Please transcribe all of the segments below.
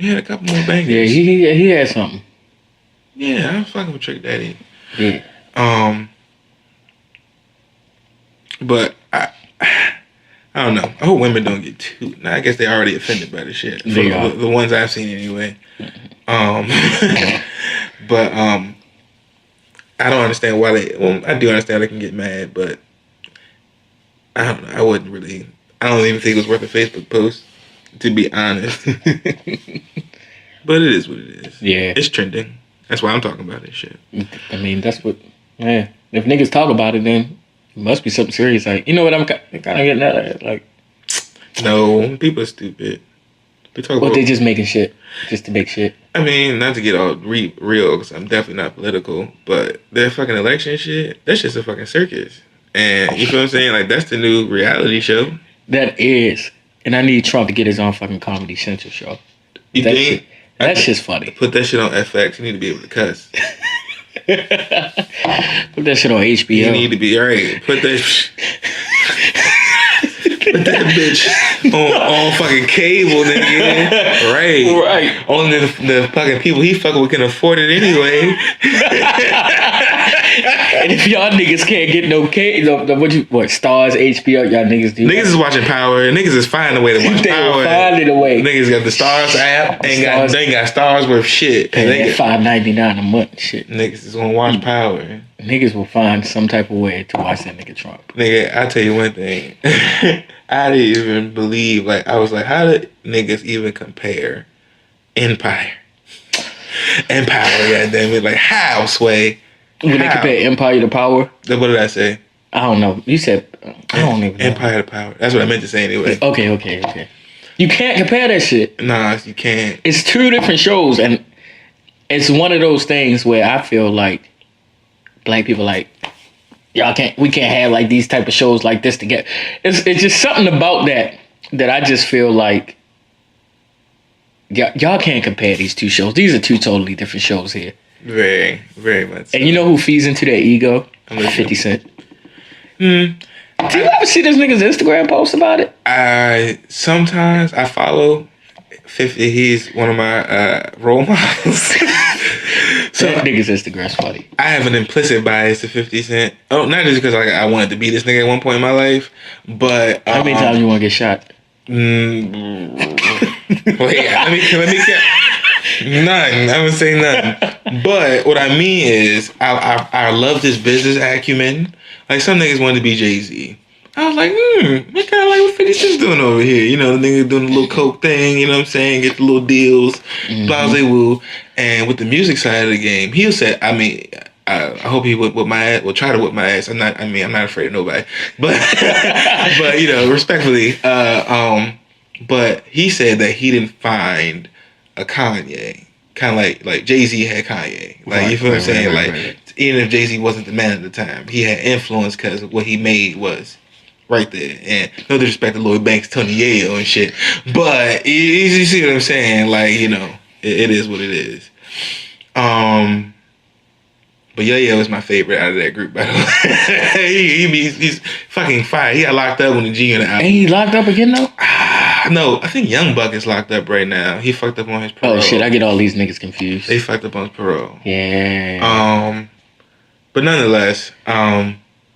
He had a couple more bangers. Yeah, he had something. Yeah, I'm fucking with Trick Daddy. Yeah. But I don't know. I hope women don't get too. Now I guess they already offended by the shit. They are. The ones I've seen anyway. But I don't understand why they. Well, I do understand they can get mad, but I don't know. I wouldn't really. I don't even think it was worth a Facebook post, to be honest. But it is what it is. Yeah. It's trending. That's why I'm talking about this shit. I mean, that's what. Yeah. If niggas talk about it, then it must be something serious. Like, you know what I'm kind of getting at? Like, no, people are stupid. They talk what about. They just making shit, just to make shit. I mean, not to get all real, because I'm definitely not political, but their fucking election shit, that's just a fucking circus. And you feel what I'm saying? Like, that's the new reality show. That is. And I need Trump to get his own fucking Comedy Central show. You that think? Shit, that's just funny. Put that shit on FX. You need to be able to cuss. Put that shit on HBO. You need to be, right. Put that bitch on fucking cable, nigga. Right. Only the fucking people he fucking with can afford it anyway. And if y'all niggas can't get no cable, what Stars, HBO, y'all niggas do. Niggas is watching Power. Niggas is finding a way to watch Power. Finding a way. Niggas got the Stars app. They ain't got Stars worth shit. Paying $5.99 a month. Shit. Niggas is gonna watch Power. Niggas will find some type of way to watch that nigga Trump. Nigga, I'll tell you one thing. I didn't even believe, like, I was like, how did niggas even compare Empire? Goddammit. Like, how, Sway? When they compare Empire to Power? What did I say? I don't know. You said, I don't even know. Empire to Power. That's what I meant to say anyway. Okay. You can't compare that shit. Nah, you can't. It's two different shows, and it's one of those things where I feel like black people like, we can't have like these type of shows like this together. It's just something about that I just feel like y'all can't compare these two shows. These are two totally different shows here. Very, very much so. And you know who feeds into their ego? 50 Cent. Do you ever see this nigga's Instagram post about it? Sometimes I follow 50. He's one of my role models. So that nigga's Instagram's funny. I have an implicit bias to 50 Cent. Oh, not just because I wanted to be this nigga at one point in my life, but how many times you want to get shot? Wait, let me none. I would say none. But what I mean is, I love this business acumen. Like, some niggas wanted to be Jay-Z. I was like, I kind of like what 50 Cent's doing over here. You know, the nigga doing the little coke thing, you know what I'm saying? Get the little deals, blase-woo. And with the music side of the game, he'll say, I mean, I hope he would whip my ass, will try to whip my ass. I'm not afraid of nobody. But, but you know, respectfully, but he said that he didn't find a Kanye. Kind of like Jay-Z had Kanye. Like, you feel what I'm saying? Right. Even if Jay-Z wasn't the man at the time, he had influence because what he made was right there. And no disrespect to Lloyd Banks, Tony Yayo and shit. But you see what I'm saying? Like, you know, it is what it is. But Yayo is my favorite out of that group, by the way. he's fucking fire. He got locked up when the G Unit album. Ain't he locked up again though? No, I think Young Buck is locked up right now. He fucked up on his parole. Oh shit, I get all these niggas confused. They fucked up on his parole. Yeah. But nonetheless,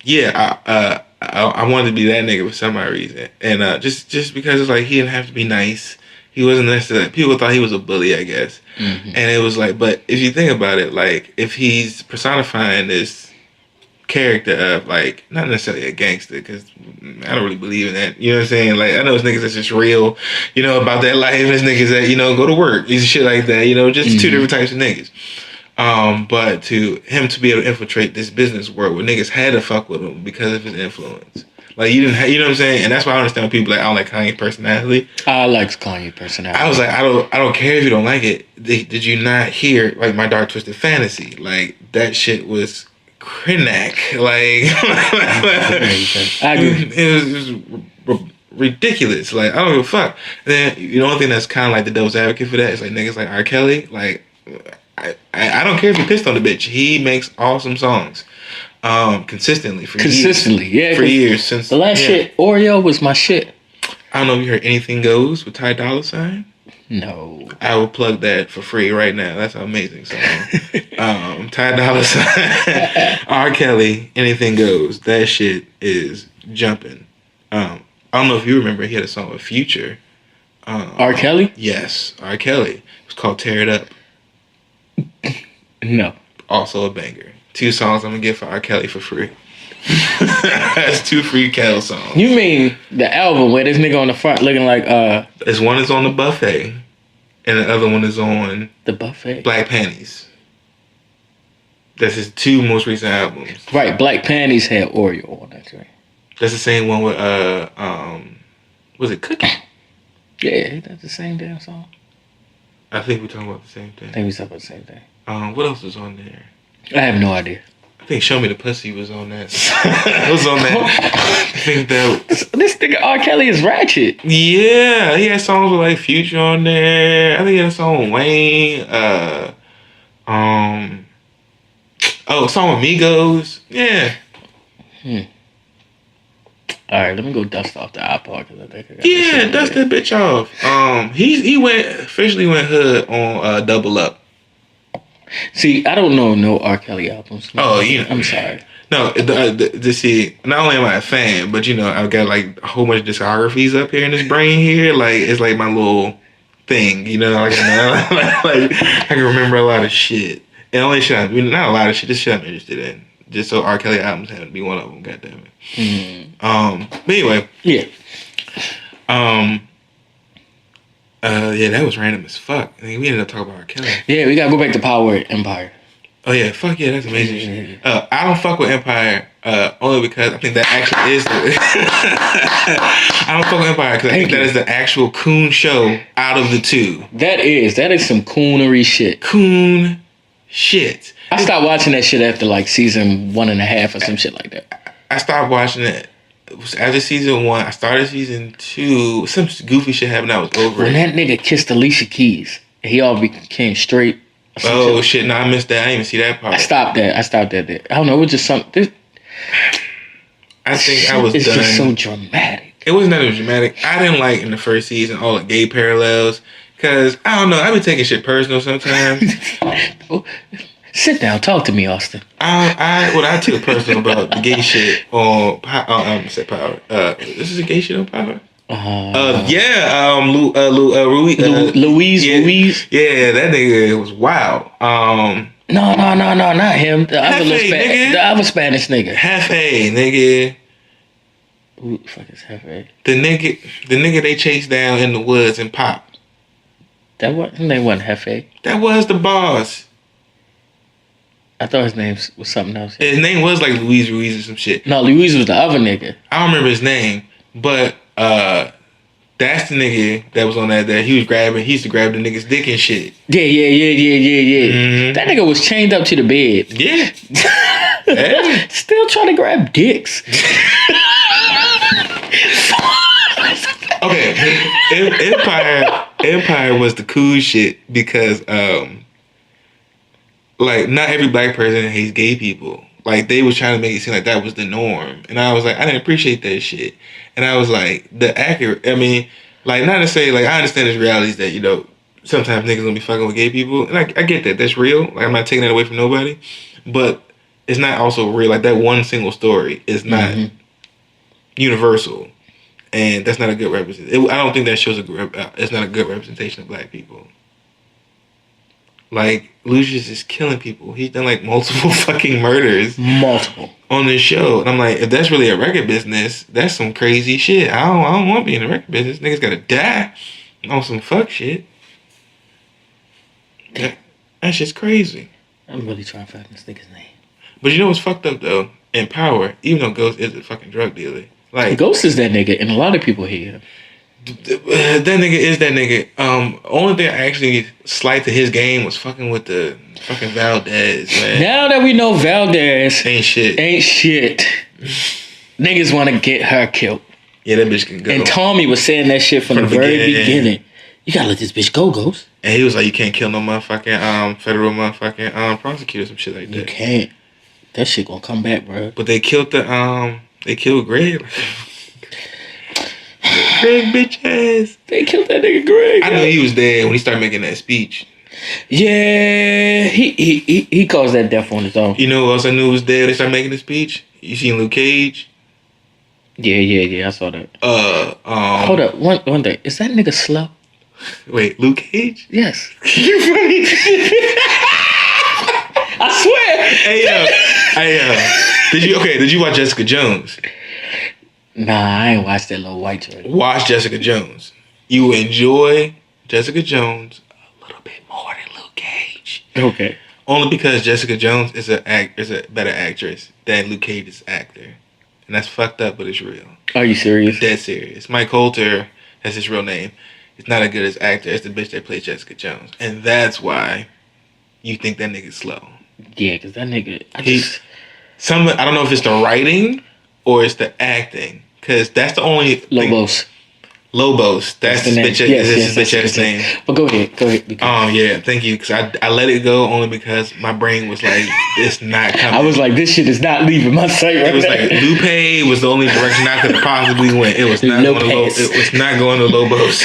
yeah, I wanted to be that nigga for some odd reason. And just because it's like he didn't have to be nice. He wasn't necessarily, people thought he was a bully, I guess. Mm-hmm. And it was like, but if you think about it, like, if he's personifying this character of, like, not necessarily a gangster, because I don't really believe in that, you know what I'm saying? Like, I know it's niggas that's just real, you know, about that life. There's niggas that, you know, go to work, these shit like that, you know, just two different types of niggas. But to him to be able to infiltrate this business world where niggas had to fuck with him because of his influence. Like, you didn't, you know what I'm saying? And that's why I understand people like, I don't like Kanye's personality. I like Kanye's personality. I was like, I don't care if you don't like it. Did you not hear, like, My Dark Twisted Fantasy? Like, that shit was Krenak. Like, I agree. It was ridiculous. Like, I don't give a fuck. And then, the only thing that's kind of like the devil's advocate for that is, like, niggas like R. Kelly. Like, I don't care if he pissed on the bitch. He makes awesome songs. Consistently for years since the last shit. Oreo was my shit. I don't know if you heard Anything Goes with Ty Dolla $ign. No. I will plug that for free right now. That's an amazing song. Ty Dolla $ign, R. Kelly, Anything Goes. That shit is jumping. I don't know if you remember, he had a song with Future. R. Kelly? Yes, R. Kelly. It was called Tear It Up. No. Also a banger. 2 songs I'm gonna give for R. Kelly for free. That's 2 free Kel songs. You mean the album where this nigga on the front looking like This one is on The Buffet, and the other one is on The Buffet? Black Panties. That's his 2 most recent albums. Right, Black Panties had Oreo on that joint. That's the same one with was it Cookie? Yeah, that's the same damn song. I think we're talking about the same thing. I think we talking about the same thing. What else was on there? I have no idea. I think Show Me the Pussy was on that. It was on that. I think that this nigga R. Kelly is ratchet. yeah, he had songs with like Future on there. I think he had a song with Wayne. A song with Migos. Yeah. All right, let me go dust off the iPod because I think I got Yeah, dust that bitch off. He officially went hood on Double Up. See, I don't know no R. Kelly albums. Oh, you know. I'm sorry. No, see, not only am I a fan, but you know, I've got like a whole bunch of discographies up here in this brain here. Like it's like my little thing, you know. Like, like I can remember a lot of shit. And only shit, not a lot of shit. Just shit I'm interested in. Just so R. Kelly albums happen to be one of them. God damn it. But anyway. Yeah. Yeah, that was random as fuck. I mean, we ended up talking about R. Kelly. Yeah, we gotta go back to Power Empire. Oh yeah, fuck yeah, that's amazing. I don't fuck with Empire only because I think that actually is I don't fuck with Empire because I think that is the actual coon show out of the 2. That is some coonery shit. Coon shit. I stopped watching that shit after like season 1.5 or some shit like that. I stopped watching it. It was after season 1. I started season 2. Some goofy shit happened. I was over when it. That nigga kissed Alicia Keys, he all became straight. Oh shit! No, I missed that. I didn't even see that part. I stopped that. I don't know. It was just something. I think I was it's done. It's just so dramatic. It wasn't that dramatic. I didn't like in the first season all the gay parallels because I don't know. I be taking shit personal sometimes. Sit down, talk to me, Austin. I took personal about the gay shit on Power. This is a gay shit on Power. Louise. Yeah, that nigga was wild. No, not him. The other Spanish nigga. Hefe, nigga. Who the fuck is Hefe? The nigga they chased down in the woods and popped. His name wasn't Hefe. That was the boss. I thought his name was something else. His name was like Louise or some shit. No, Louise was the other nigga. I don't remember his name, but that's the nigga that was on that he used to grab the nigga's dick and shit. Yeah. Mm-hmm. That nigga was chained up to the bed. Yeah. Still trying to grab dicks. Okay, Empire was the cool shit because like not every black person hates gay people. Like they was trying to make it seem like that was the norm, and I was like, I didn't appreciate that shit. And I was like, I mean, like not to say like I understand there's realities that, you know, sometimes niggas gonna be fucking with gay people, and I get that. That's real. Like I'm not taking that away from nobody, but it's not also real. Like that one single story is not universal, and that's not a good representation. I don't think that shows it's not a good representation of black people. Like Lucius is killing people. He's done like multiple fucking murders. On this show. And I'm like, if that's really a record business, that's some crazy shit. I don't want to be in the record business. Niggas gotta die on some fuck shit. That's just crazy. I'm really trying to find this nigga's name. But you know what's fucked up though? In Power, even though Ghost is a fucking drug dealer, like Ghost is that nigga, and a lot of people hate him. That nigga is that nigga. Only thing I actually slight to his game was fucking with the fucking Valdez, man. Now that we know Valdez ain't shit. Niggas want to get her killed. Yeah, that bitch can go. And Tommy was saying that shit from the very beginning. You gotta let this bitch go, Ghost. And he was like, you can't kill no motherfucking federal motherfucking prosecutor, some shit like that. You can't. That shit gonna come back, bro. But they killed Greg. Greg bitch ass. They killed that nigga Greg. I knew he was dead when he started making that speech. Yeah, he caused that death on his own. You know who else I knew was dead when they started making the speech? You seen Luke Cage? Yeah, I saw that. Hold up, one thing. Is that nigga slow? Wait, Luke Cage? Yes. You funny. I swear. Hey, did you watch Jessica Jones? Nah, I ain't watched that little white joint. Watch Jessica Jones. You enjoy Jessica Jones a little bit more than Luke Cage. Okay. Only because Jessica Jones is a better actress than Luke Cage's actor. And that's fucked up, but it's real. Are you serious? Dead serious. Mike Coulter has his real name. He's not as good as actor as the bitch that plays Jessica Jones. And that's why you think that nigga's slow. Yeah, because that nigga... I don't know if it's the writing or it's the acting. Because that's the only thing. Lobos. That's his bitch ass name. But go ahead. Yeah, thank you. Because I let it go only because my brain was like, it's not coming. I was like, this shit is not leaving my sight right now. It was like Lupe was the only direction I could have possibly went. It was not going to Lobos.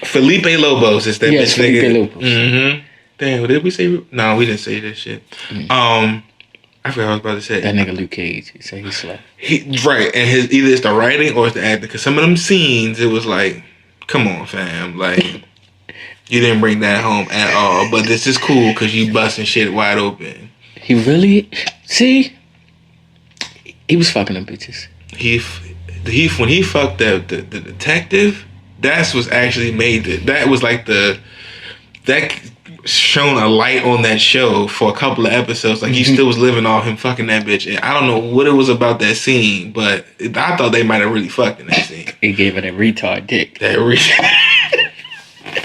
Felipe Lobos is that bitch nigga. Felipe Lobos. Mm-hmm. Damn, did we say? No, we didn't say that shit. Mm-hmm. I forgot what I was about to say. That nigga Luke Cage. He said he's slow. Right, and either it's the writing or it's the acting. Because some of them scenes, it was like, come on, fam. Like, you didn't bring that home at all. But this is cool because you busting shit wide open. He really... See? He was fucking them bitches. When he fucked the detective, that's what's actually made it. That was like that shone a light on that show for a couple of episodes. Like, he still was living off him fucking that bitch. And I don't know what it was about that scene, but I thought they might have really fucked in that scene. He gave it a retard dick. That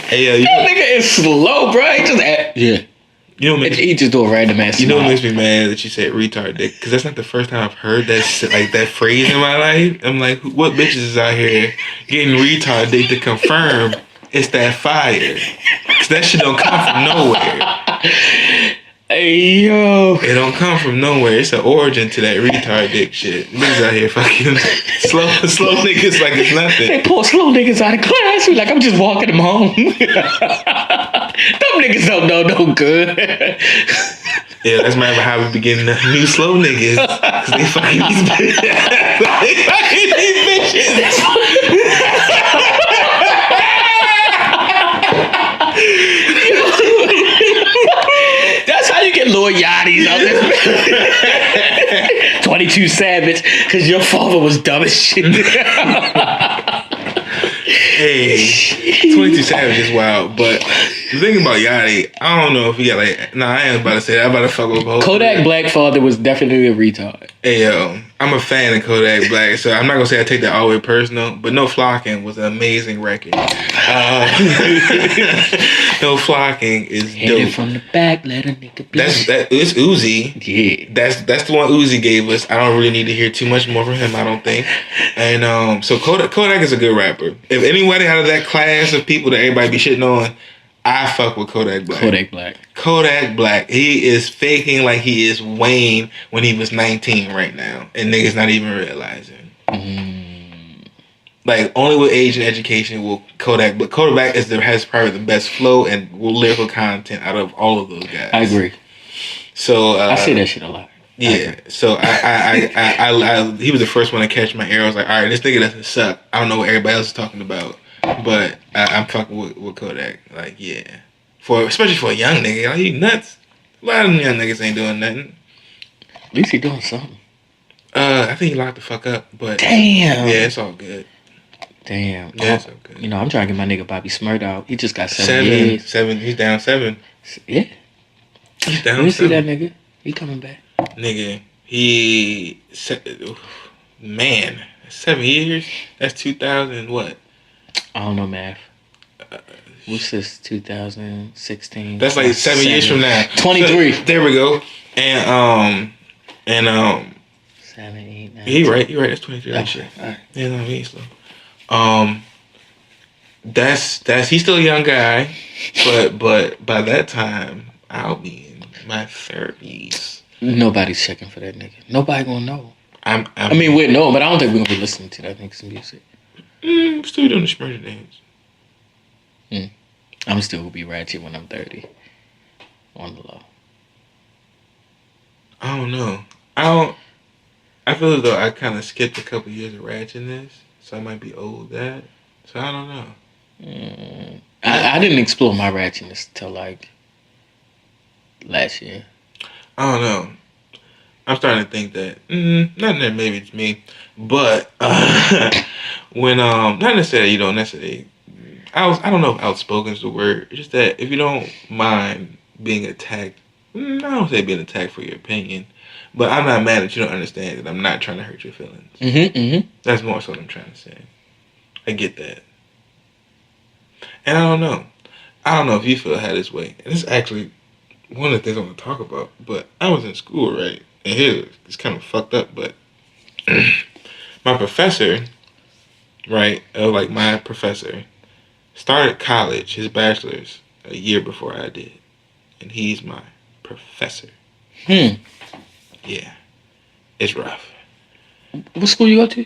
Hey, that nigga is slow, bro. He just yeah. You know, he just do a random ass. You know what makes me mad that you said retard dick? Because that's not the first time I've heard that phrase in my life. I'm like, what bitches is out here getting retard dick to confirm it's that fire? Because that shit don't come from nowhere. Hey, yo. It don't come from nowhere. It's an origin to that retard dick shit. Niggas out here fucking slow niggas like it's nothing. They pull slow niggas out of class. We like, I'm just walking them home. Them niggas don't know no good. Yeah, that's my how we begin the new slow niggas. Because they fucking these bitches. They fucking these bitches. That's how you get Lil Yachty's out there. 22 Savage, because your father was dumb as shit. Hey, 22 Savage is wild, but the thing about Yachty, I don't know if he got like... Nah, I ain't about to say that. I'm about to fuck with both. Kodak Black father was definitely a retard. Hey, yo, I'm a fan of Kodak Black, so I'm not gonna say I take that all the way personal, but No Flocking was an amazing record. No Flocking is Hit dope. it from the back, let a nigga be. It's Uzi. Yeah. That's the one Uzi gave us. I don't really need to hear too much more from him, I don't think. And so Kodak is a good rapper. If anybody out of that class of people that everybody be shitting on, I fuck with Kodak Black. Kodak Black. He is faking like he is Wayne when he was 19 right now. And niggas not even realizing. Like, only with age and education will Kodak... But Kodak has probably the best flow and lyrical content out of all of those guys. I agree. So... I say that shit a lot. Yeah. So I he was the first one to catch my ear. I was like, all right, this nigga doesn't suck. I don't know what everybody else is talking about. But I'm fucking with Kodak. Like, yeah. Especially for a young nigga. Like, you nuts. A lot of them young niggas ain't doing nothing. At least he doing something. I think he locked the fuck up. But damn. Yeah, it's all good. Damn. Yeah, it's all good. You know, I'm trying to get my nigga Bobby Smurd out. He just got 7 years. 7. He's down 7. Yeah. He's down 7. Let me see that nigga. He coming back. Nigga, man, 7 years? That's 2000 what? I don't know math. What's this, 2016? That's like 7 years from now. 23. So, there we go. And 7, 8, 9. You're right, that's 23. Like shit. All right. Yeah, no, he ain't slow. That's he's still a young guy, but by that time I'll be in my 30s. Nobody's checking for that nigga. Nobody gonna know. I mean, we'll know, but I don't think we're gonna be listening to that nigga's music. Still doing the Smurder dance. I'm still gonna be ratchet when I'm 30. On the low. I don't know. I feel as though I kind of skipped a couple years of ratchetness, so I might be old that. So I don't know. I didn't explore my ratchetness till like last year. I don't know. I'm starting to think that not that maybe it's me, but when not necessarily you don't necessarily. I don't know if outspoken is the word. It's just that if you don't mind being attacked, I don't say being attacked for your opinion, but I'm not mad that you don't understand that I'm not trying to hurt your feelings. That's more so what I'm trying to say. I get that. And I don't know. I don't know if you feel how this way. And it's actually one of the things I want to talk about. But I was in school, right? And here, it's kind of fucked up, but my professor, right? Like my professor started college, his bachelor's, a year before I did. And he's my professor. Yeah. It's rough. What school you go to?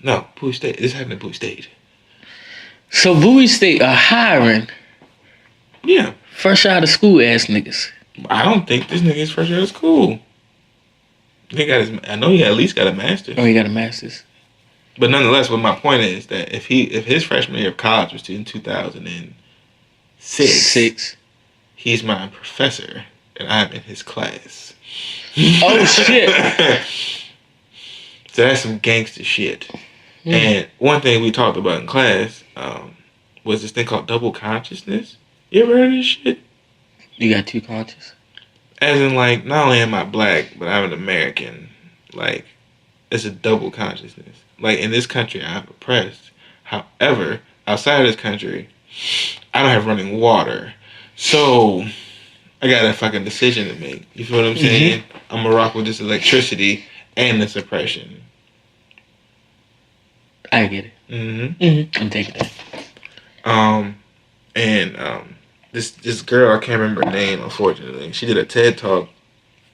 No, Bowie State. This happened at Bowie State. So Bowie State are hiring Yeah. fresh out of school ass niggas. I don't think this nigga is fresh out of school. I know he at least got a master's. Oh, he got a master's. But nonetheless, what my point is that if his freshman year of college was in 2006, he's my professor and I'm in his class. Oh shit! So that's some gangster shit. And one thing we talked about in class was this thing called double consciousness. You ever heard of this shit? You got two conscious? As in, like, not only am I black, but I'm an American. Like, it's a double consciousness. Like, in this country, I'm oppressed. However, outside of this country, I don't have running water. So, I got a fucking decision to make. You feel what I'm saying? I'm gonna rock with this electricity and this oppression. I get it. I'm taking that. This girl, I can't remember her name, unfortunately. She did a TED talk,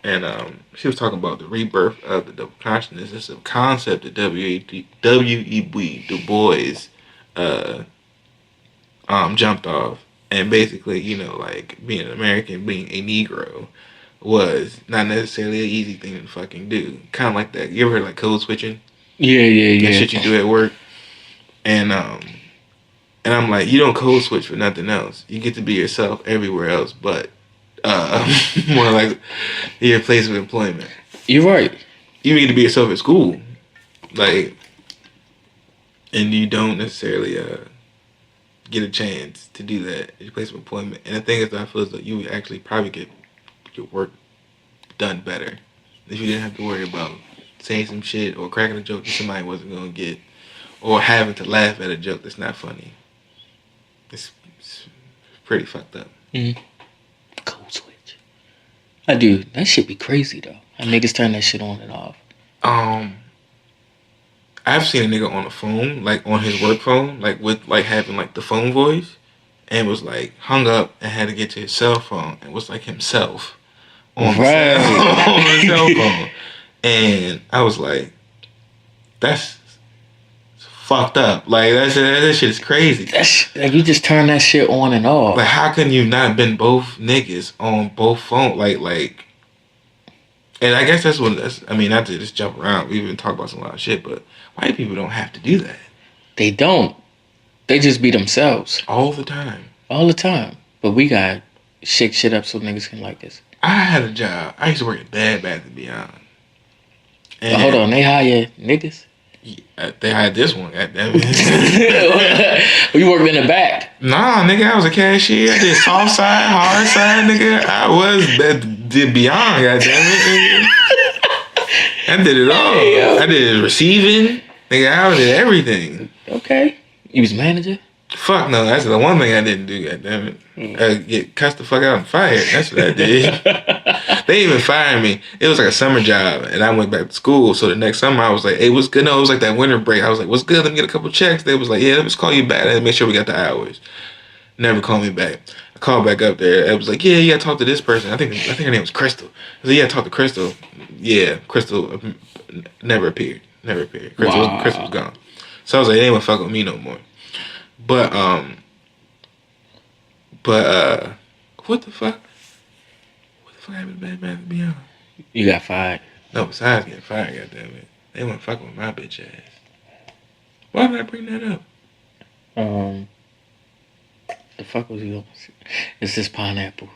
and she was talking about the rebirth of the double consciousness. It's a concept that W.E.B. Du Bois jumped off, and basically, you know, like being an American, being a Negro, was not necessarily an easy thing to fucking do. Kind of like that. You ever heard like code switching? Yeah. That shit you do at work, and I'm like, you don't code switch for nothing else. You get to be yourself everywhere else, but more like your place of employment. You're right. You get to be yourself at school, like, and you don't necessarily get a chance to do that at your place of employment. And the thing is, I feel as though you would actually probably get your work done better if you didn't have to worry about saying some shit or cracking a joke that somebody wasn't gonna get, or having to laugh at a joke that's not funny. It's pretty fucked up. Code switch. I do. That shit be crazy though. How niggas turn that shit on and off. I've seen a nigga on the phone, like on his work phone, like with like having like the phone voice, and was like hung up and had to get to his cell phone and was like himself on the cell phone. And I was like, that's fucked up. Like that shit is crazy. Like you just turn that shit on and off. Like how can you not been both niggas on both phones? Like, and I guess I mean, not to just jump around. We've been talking about a lot of shit, but white people don't have to do that. They don't. They just be themselves all the time. All the time. But we got shake shit up so niggas can like us. I had a job. I used to work at Bad Bath & Beyond. And hold on, they hire niggas? Yeah, they hired this one, goddammit. You worked in the back? Nah, nigga, I was a cashier. I did soft side, hard side, nigga. I was did Beyond, goddammit. I did it all. Hey, I did receiving. Nigga, I did everything. Okay. You was manager? Fuck no, that's the one thing I didn't do, goddammit. Get cussed the fuck out and fired. That's what I did. They even fired me. It was like a summer job, and I went back to school. So the next summer, I was like, hey, what's good? No, it was like that winter break. I was like, what's good? Let me get a couple checks. They was like, yeah, let me just call you back and make sure we got the hours. Never called me back. I called back up there. I was like, yeah, you gotta talk to this person. I think her name was Crystal. I said, yeah, talk to Crystal. Yeah, Crystal never appeared. Crystal was gone. So I was like, they ain't gonna fuck with me no more. But what the fuck? What the fuck happened to Bad Bath & Beyond? You got fired. No, besides getting fired, goddammit. They weren't fucking with my bitch ass. Why did I bring that up? The fuck was you on? It's this pineapple.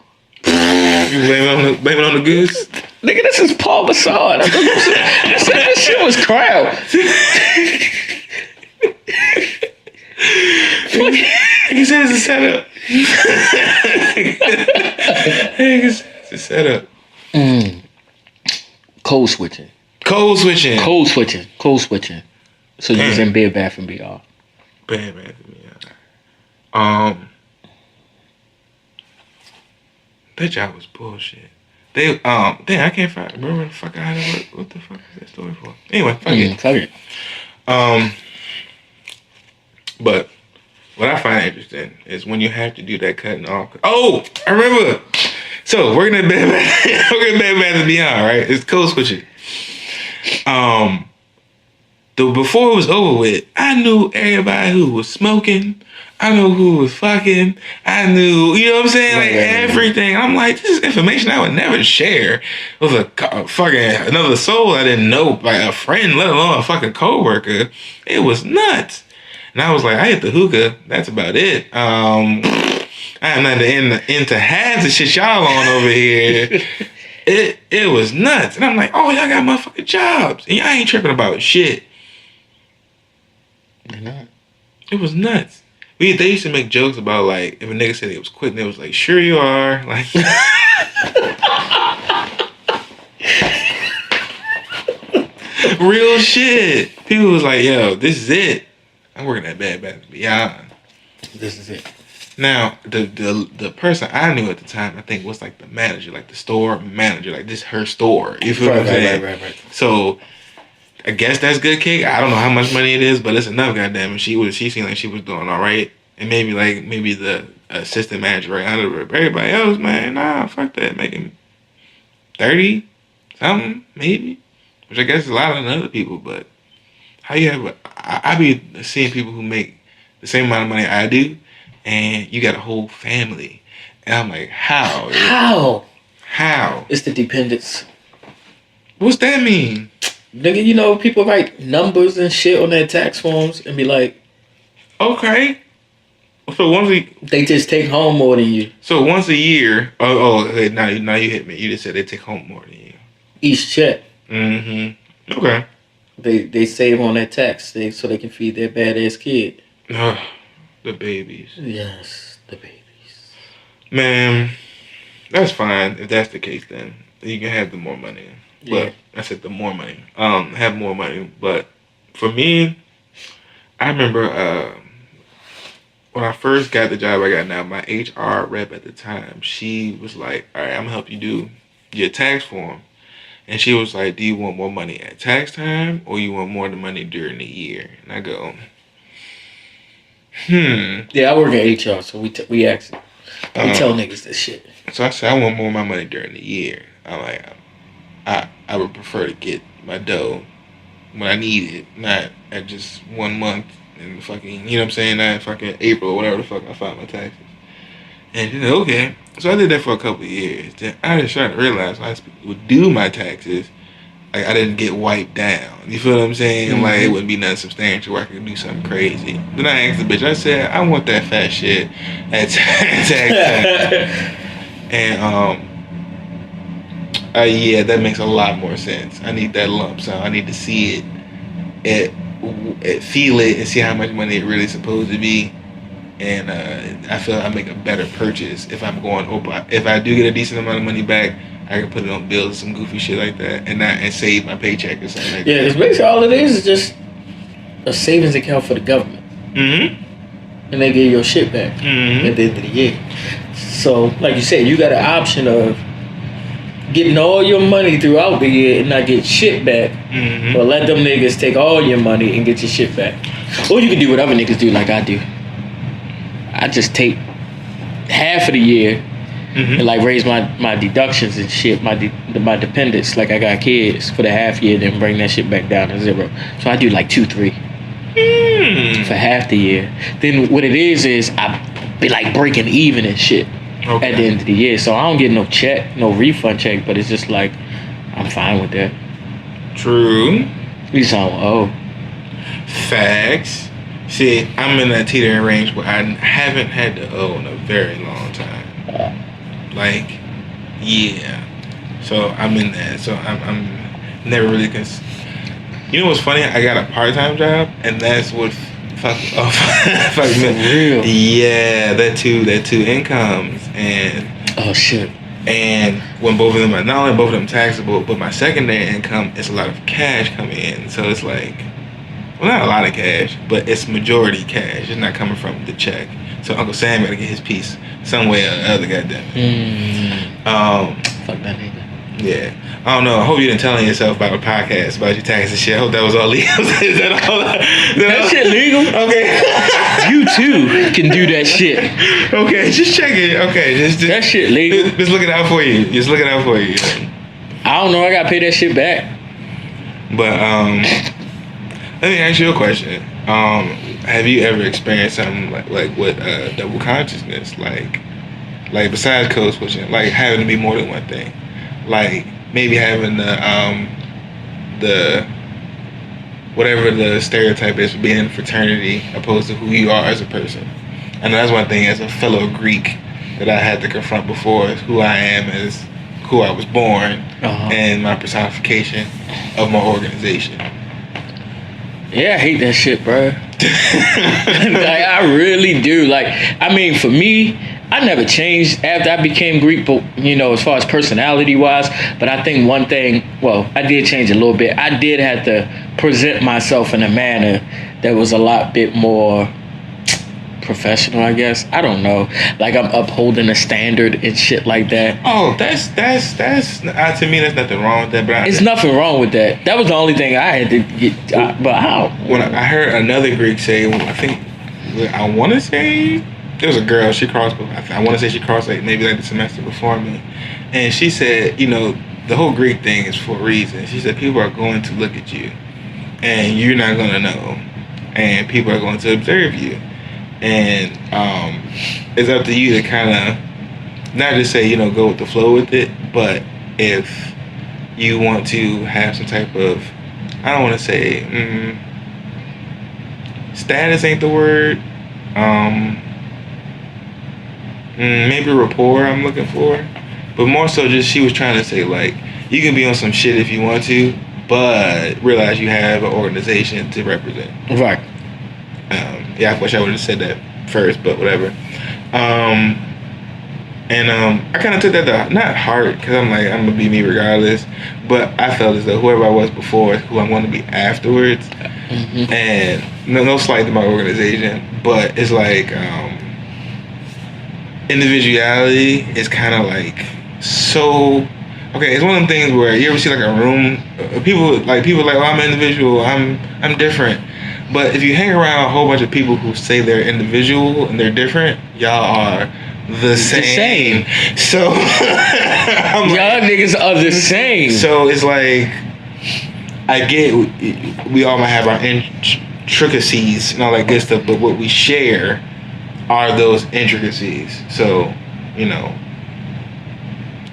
You blame it on the goose? Nigga, this is Paul Masson. This shit was crap. He said it's a setup. It's a setup. Code switching. Code switching. So you was in Bed Bath & Beyond. Bad Bath & Beyond. That job was bullshit. Damn, I can't remember where the fuck I had to work. What the fuck is that story for? Anyway, fuck it. But what I find interesting is when you have to do that cutting off. Oh, I remember. So working at Bed Bath & Beyond, right? It's code switching. Before it was over with, I knew everybody who was smoking. I knew who was fucking. I knew, you know what I'm saying? Like everything. I'm like, this is information I would never share with a fucking another soul I didn't know, like a friend, let alone a fucking coworker. It was nuts. And I was like, I hit the hookah. That's about it. I'm not into half the shit y'all on over here. It was nuts. And I'm like, oh, y'all got motherfucking jobs. And y'all ain't tripping about shit. They're not. It was nuts. They used to make jokes about, like, if a nigga said he was quitting, it was like, sure you are. Like, real shit. People was like, yo, this is it. I'm working at Bad Bath & Beyond. This is it. Now, the person I knew at the time, I think, was like the manager, like the store manager, like this her store. You feel what I'm saying? Right. So I guess that's good cake. I don't know how much money it is, but it's enough, goddamn it. She seemed like she was doing all right. And maybe the assistant manager right under her. But everybody else, man, nah, fuck that. Making 30 something, maybe. Which I guess is a lot of other people, but how you have I be seeing people who make the same amount of money I do, and you got a whole family. And I'm like, how? How? It's the dependents. What's that mean? Nigga, you know, people write numbers and shit on their tax forms and be like, okay. So they just take home more than you. So once a year, okay, now you hit me. You just said they take home more than you. Each check. Mm-hmm. Okay. They save on that tax so they can feed their badass kid. The babies. Yes, the babies. Man, that's fine. If that's the case, then you can have the more money. Yeah. But I said the more money. Have more money. But for me, I remember when I first got the job I got now, my HR rep at the time, she was like, all right, I'm gonna help you do your tax form. And she was like, do you want more money at tax time or you want more of the money during the year? And I go, Yeah, I work in HR, so we ask it. We tell niggas this shit. So I said, I want more of my money during the year. I'm like, I would prefer to get my dough when I need it, not at just 1 month and fucking, you know what I'm saying, not fucking April or whatever the fuck I filed my taxes. And she said, okay. So I did that for a couple of years. Then I just started to realize when I would do my taxes, like I didn't get wiped down. You feel what I'm saying? Mm-hmm. Like it wouldn't be nothing substantial where I could do something crazy. Then I asked the bitch, I said, I want that fat shit at tax time. And yeah, that makes a lot more sense. I need that lump sum. I need to see it, feel it, and see how much money it really is supposed to be. And I feel I make a better purchase if I'm going over. If I do get a decent amount of money back, I can put it on bills or some goofy shit like that, and save my paycheck or something like that. Yeah, because basically all it is just a savings account for the government. Mm-hmm. And they give your shit back at the end of the year. So, like you said, you got an option of getting all your money throughout the year and not get shit back, or let them niggas take all your money and get your shit back. Or you can do what other niggas do, like I do. I just take half of the year and like raise my deductions and shit, my dependents, like I got kids for the half year, then bring that shit back down to 0. So I do like 2-3. for half the year. Then what it is I be like breaking even and shit at the end of the year. So I don't get no check, no refund check, but it's just like I'm fine with that. True. You sound Facts. See, I'm in that teetering range where I haven't had to owe in a very long time. Like, yeah. So I'm in that. So I'm never really You know what's funny? I got a part-time job, and that's what fuck me. Real. Yeah, that two incomes, and oh shit. And when both of them are not only both of them taxable, but my secondary income is a lot of cash coming in. So it's like, well, not a lot of cash, but it's majority cash. It's not coming from the check. So Uncle Sam gotta get his piece some way or other, goddamn it. Fuck that nigga. Yeah. I don't know. I hope you didn't tell on yourself about a podcast about your taxes and shit. I hope that was all legal. Is that all? That shit legal? Okay. You too can do that shit. Okay, just check it. Okay, just that shit legal. Just looking out for you. Just looking out for you. I don't know. I gotta pay that shit back. But let me ask you a question. Have you ever experienced something like with double consciousness, like besides code switching, like having to be more than one thing, like maybe having the whatever the stereotype is for being in a fraternity opposed to who you are as a person? And that's one thing as a fellow Greek that I had to confront before is who I am as who I was born and my personification of my organization. Yeah, I hate that shit, bro. Like, I really do. Like, I mean, for me, I never changed after I became Greek, but, you know, as far as personality-wise. But I think one thing, well, I did change a little bit. I did have to present myself in a manner that was a lot bit more professional, I guess. I don't know. Like, I'm upholding a standard and shit like that. Oh, that's to me, there's nothing wrong with that. But it's nothing wrong with that. That was the only thing I had to get. But how? When I heard another Greek say, I want to say there was a girl. She crossed. I want to say she crossed like maybe like the semester before me, and she said, you know, the whole Greek thing is for a reason. She said people are going to look at you, and you're not gonna know, and people are going to observe you. And it's up to you to kind of not just say, you know, go with the flow with it, but if you want to have some type of, I don't want to say status ain't the word, maybe rapport I'm looking for, but more so just she was trying to say, like, you can be on some shit if you want to, but realize you have an organization to represent. Right. Yeah, I wish I would have said that first, but whatever. I kind of took that to, not hard, because I'm like, I'm going to be me regardless, but I felt as though whoever I was before is who I'm going to be afterwards. Mm-hmm. And no slight to my organization, but it's like individuality is kind of like so... Okay, it's one of them things where you ever see like a room, people like, oh, I'm an individual, I'm different. But if you hang around a whole bunch of people who say they're individual and they're different, y'all are the same. So y'all niggas are the same. So it's like, I get we all might have our intricacies and all that good stuff, but what we share are those intricacies. So, you know,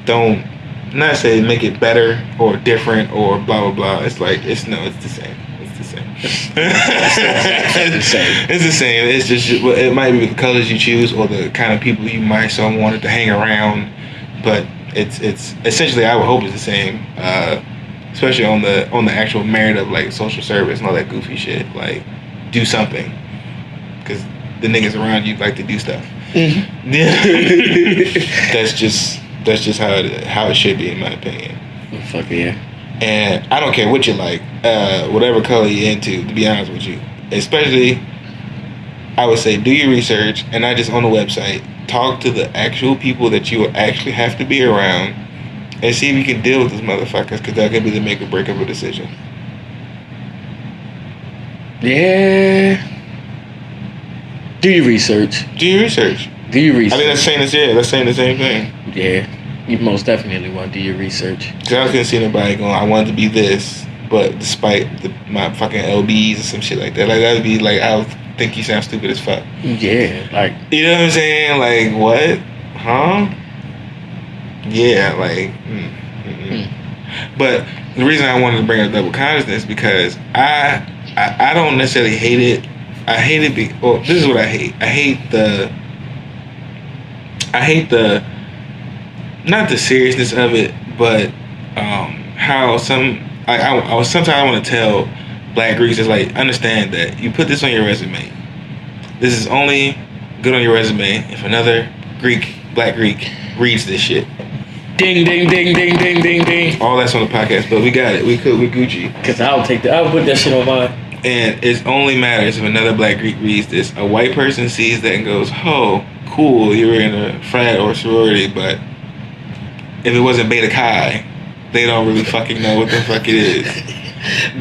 don't not say make it better or different or blah blah blah. It's like it's the same. It's the same. It's the same. It's just, it might be the colors you choose or the kind of people you might so wanted to hang around, but it's essentially, I would hope it's the same. Especially on the actual merit of like social service and all that goofy shit. Like, do something, because the niggas around you like to do stuff. Mm-hmm. That's just how it should be, in my opinion. Fuck yeah. And I don't care what you like, whatever color you're into, to be honest with you. Especially, I would say, do your research and not just on the website. Talk to the actual people that you will actually have to be around and see if you can deal with those motherfuckers, because that could be the make or break of a decision. Yeah. Do your research. Do your research. Do your research. I mean, that's saying the same thing. Yeah. You most definitely want to do your research. Because I was going to see anybody going, I wanted to be this, but despite my fucking LBs and some shit like that, like that would be like I would think you sound stupid as fuck. Yeah, like You know what I'm saying? Like what? Huh? Yeah, like. But the reason I wanted to bring up double consciousness is because I don't necessarily hate it. I hate it. Well, this is what I hate. I hate the not the seriousness of it, but how I sometimes I want to tell Black Greeks is like, understand that you put this on your resume. This is only good on your resume if another Black Greek reads this shit. ding, ding, ding, ding, ding, ding, ding. All that's on the podcast, but we got it. We Gucci. Cause I'll put that shit on mine. And it only matters if another Black Greek reads this. A white person sees that and goes, "Oh, cool, you were in a frat or sorority," but if it wasn't Beta Chi, they don't really fucking know what the fuck it is.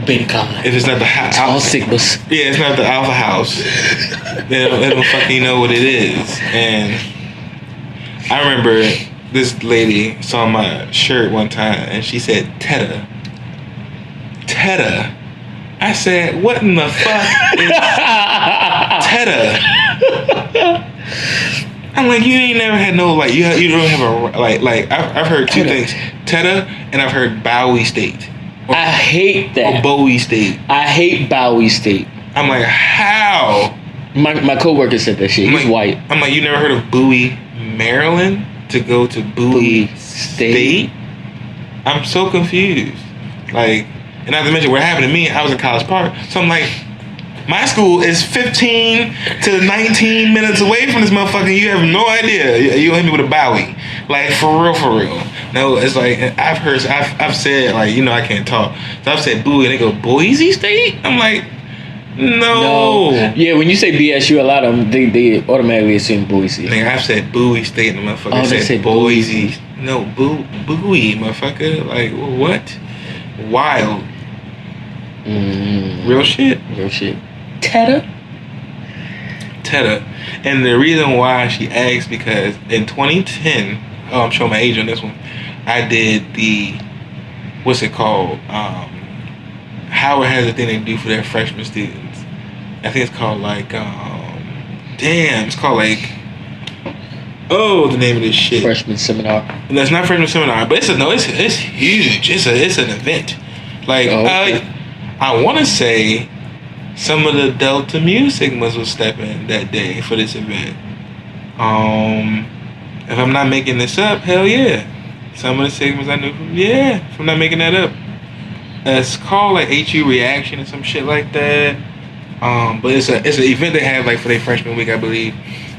Beta Chi. If it's not the all Sigmas. Yeah, it's not the Alpha House. They don't fucking know what it is. And I remember this lady saw my shirt one time and she said, "Teta." Teta. I said, "What in the fuck is Teta?" I'm like, you ain't never had no like you don't have a like I've heard two things, Teta and I've heard Bowie State. I hate that. Or Bowie State. I hate Bowie State. I'm like, how? My coworker said that shit. He's white. I'm like, you never heard of Bowie, Maryland? To go to Bowie State? I'm so confused. Like, and not to mention what happened to me, I was in College Park. So I'm like, my school is 15 to 19 minutes away from this motherfucker. You have no idea. You hit me with a Bowie. Like, for real. No, it's like, I've said, like, you know, I can't talk. So I've said Bowie, and they go, Boise State? I'm like, no. Yeah, when you say BSU, a lot of them, they automatically assume Boise. Nigga, I've said Bowie State, and the motherfucker said Boise. No, Bowie, motherfucker. Like, what? Wild. Real shit. Teta. And the reason why she asked, because in 2010, I'm showing my age on this one, I did the, what's it called? Howard has a thing they do for their freshman students. I think it's called like, it's called like, the name of this shit. Freshman seminar. No, it's not freshman seminar, but it's huge. It's an event. Like, I want to say some of the Delta Mu Sigmas will step in that day for this event. If I'm not making this up, hell yeah. Some of the Sigmas I knew from, if I'm not making that up. It's called like HU Reaction or some shit like that. But it's an event they have like for their freshman week, I believe.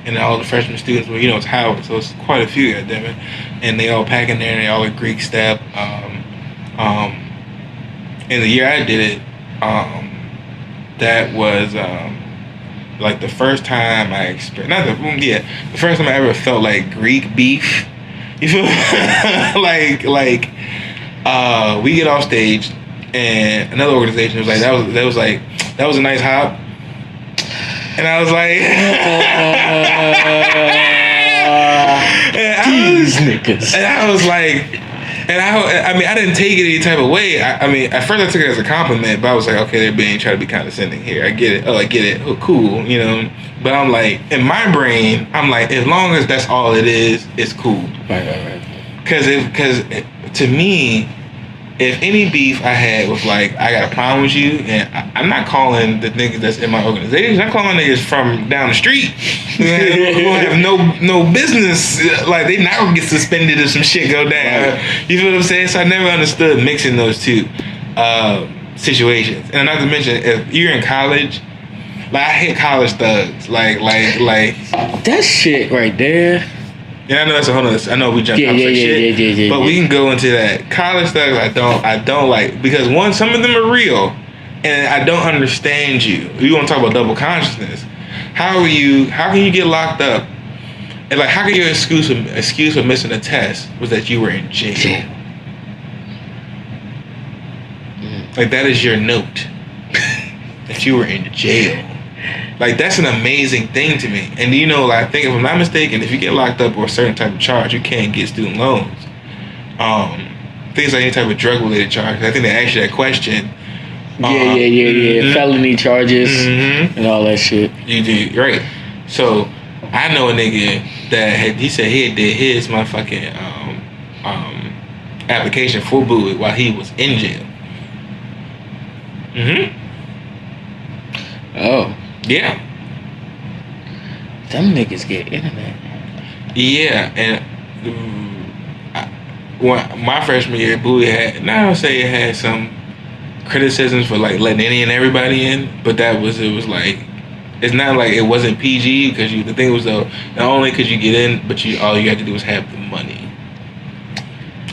And all the freshman students, well, you know, it's Howard, so it's quite a few, goddammit. And they all pack in there and they all a Greek step. And the year I did it, that was like the first time I experienced, the first time I ever felt like Greek beef. You feel like we get off stage and another organization was like that was a nice hop, and I was like these niggas, and I was like. And I mean, I didn't take it any type of way. I mean, at first I took it as a compliment, but I was like, okay, they're trying to be condescending here. I get it. Oh, I get it. Oh, cool, you know. But I'm like, in my brain, I'm like, as long as that's all it is, it's cool. Right. Because to me, if any beef I had was like, I got a problem with you, and I'm not calling the niggas that's in my organization. I'm calling niggas from down the street who have no business. Like, they now get suspended if some shit go down. Right. You feel what I'm saying? So I never understood mixing those two situations. And not to mention, if you're in college, like, I hate college thugs. Like that shit right there. Yeah, I know that's a whole nother. I know we jumped off shit, but we can go into that. College thugs, I don't like, because one, some of them are real, and I don't understand you. You want to talk about double consciousness? How can you get locked up? And like, how can your excuse for missing a test was that you were in jail? Like, that is your note that you were in jail. Like, that's an amazing thing to me. And you know, like, I think if I'm not mistaken, if you get locked up or a certain type of charge, you can't get student loans. things like any type of drug related charge. I think they asked you that question. Yeah. Mm-hmm. Felony charges and all that shit. You do, right. So I know a nigga that he said he did his motherfucking application for BOODA while he was in jail. Oh. Yeah. Them niggas get internet. Yeah, and my freshman year, BOODA had, and I don't say it had some criticisms for like letting any and everybody in, but it was like, it's not like it wasn't PG because the thing was though, not only could you get in, but all you had to do was have the money,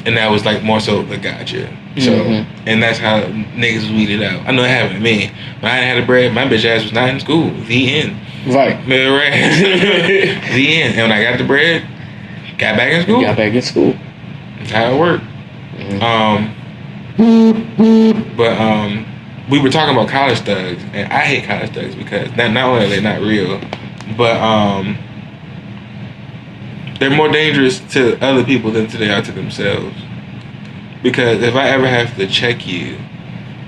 and that was like more so the gotcha. So, and that's how niggas weeded out. I know it happened to me. When I had the bread, my bitch ass was not in school. The end. Right. The end. And when I got the bread, got back in school. That's how it worked. But we were talking about college thugs, and I hate college thugs because not only are they not real, but they're more dangerous to other people than they are to themselves. Because if I ever have to check you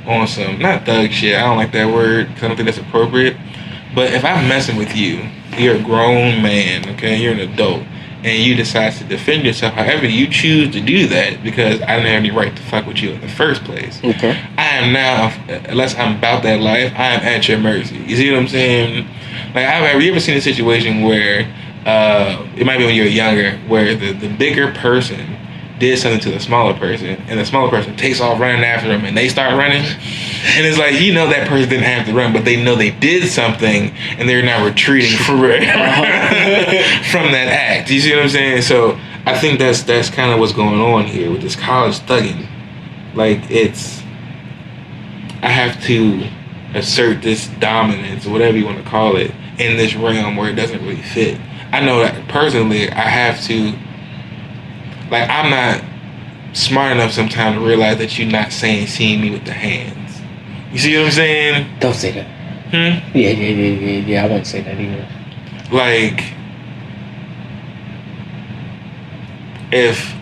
on some, not thug shit, I don't like that word because I don't think that's appropriate, but if I'm messing with you, you're a grown man, okay, you're an adult, and you decide to defend yourself however you choose to do that, because I didn't have any right to fuck with you in the first place. Okay. I am now, unless I'm about that life, I am at your mercy. You see what I'm saying? Like, have you ever seen a situation where, it might be when you're younger, where the bigger person did something to the smaller person, and the smaller person takes off running after them, and they start running, and it's like, that person didn't have to run, but they know they did something, and they're now retreating from that act. You see what I'm saying? So I think that's kind of what's going on here with this college thugging. Like, I have to assert this dominance, or whatever you want to call it, in this realm where it doesn't really fit. I know that personally, I have to. Like, I'm not smart enough sometimes to realize that you're not seeing me with the hands. You see what I'm saying? Don't say that. Yeah, I won't say that either. Like, if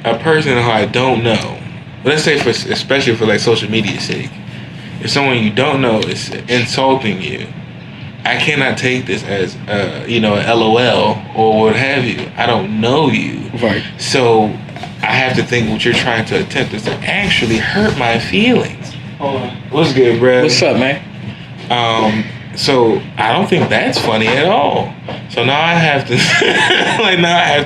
a person who I don't know, let's say especially for like social media's sake, if someone you don't know is insulting you, I cannot take this as an LOL or what have you. I don't know you. Right. So I have to think what you're trying to attempt is to actually hurt my feelings. Hold on. What's good, bro? What's up, man? So I don't think that's funny at all. So now I have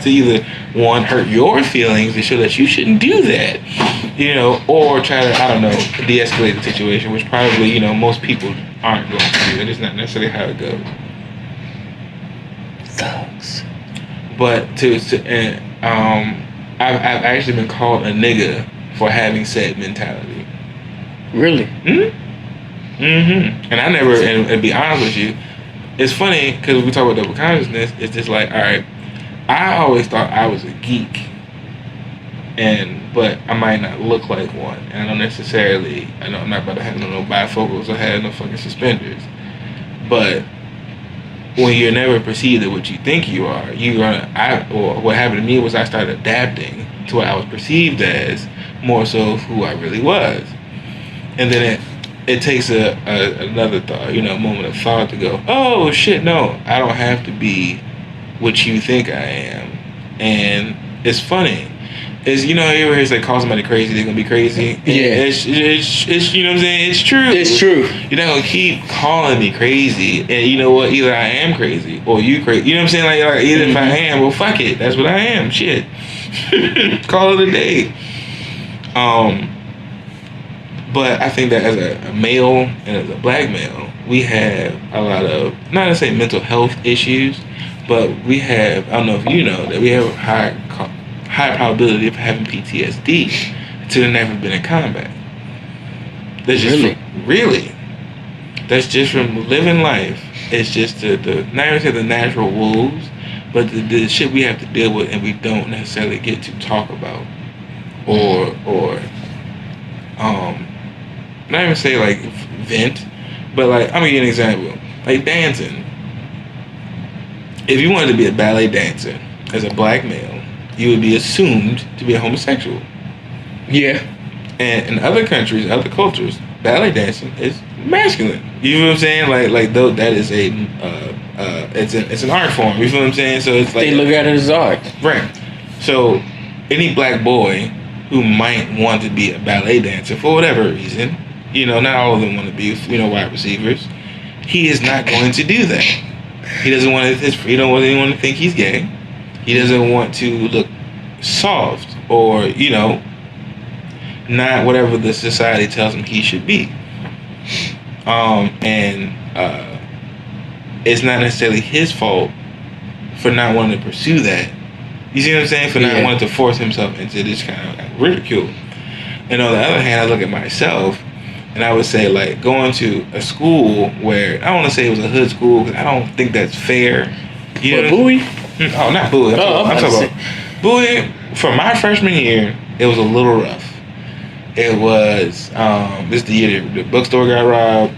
to either one, hurt your feelings to show that you shouldn't do that, or try to, I don't know, de-escalate the situation, which probably, most people aren't going to do. It's not necessarily how it goes. Thugs. But I've actually been called a nigga for having said mentality. Really? And I never, and be honest with you, it's funny because we talk about double consciousness. It's just like, all right, I always thought I was a geek, but I might not look like one, and I don't necessarily. I know I'm not about to have no bifocals or have no fucking suspenders, but when you're never perceived as what you think you are, what happened to me was I started adapting to what I was perceived as more so of who I really was, and then it takes another thought, moment of thought to go, oh shit, no, I don't have to be what you think I am. And it's funny. It's, you ever hear say call somebody crazy, they're gonna be crazy. Yeah. It's you know what I'm saying? It's true. It's true. You're not gonna keep calling me crazy, and you know what? Either I am crazy or you crazy. You know what I'm saying? Like either if I am, well, fuck it, that's what I am. Shit. Call it a day. But I think that as a male and as a black male, we have a lot of, not to say mental health issues, but we have, I don't know if you know, that we have a high probability of having PTSD until never been in combat. That's just really. That's just from living life. It's just the not even say the natural wounds, but the shit we have to deal with and we don't necessarily get to talk about, or not even say like vent, but like I'm gonna give you an example. Like dancing. If you wanted to be a ballet dancer as a black male, you would be assumed to be a homosexual. Yeah. And in other countries, other cultures, ballet dancing is masculine. You know what I'm saying? Like though that is it's an art form. You feel what I'm saying? So it's like They look at it as art. right. So any black boy who might want to be a ballet dancer for whatever reason, not all of them want to be, wide receivers. He is not going to do that. He doesn't want he don't want anyone to think he's gay. He doesn't want to look soft or, not whatever the society tells him he should be. It's not necessarily his fault for not wanting to pursue that. You see what I'm saying? For not wanting to force himself into this kind of ridicule. And on the other hand, I look at myself and I would say, like, going to a school where, I don't want to say it was a hood school because I don't think that's fair. Bowie? Oh, not Bowie. I'm talking about Bowie. For my freshman year, it was a little rough. It was, this is the year the bookstore got robbed.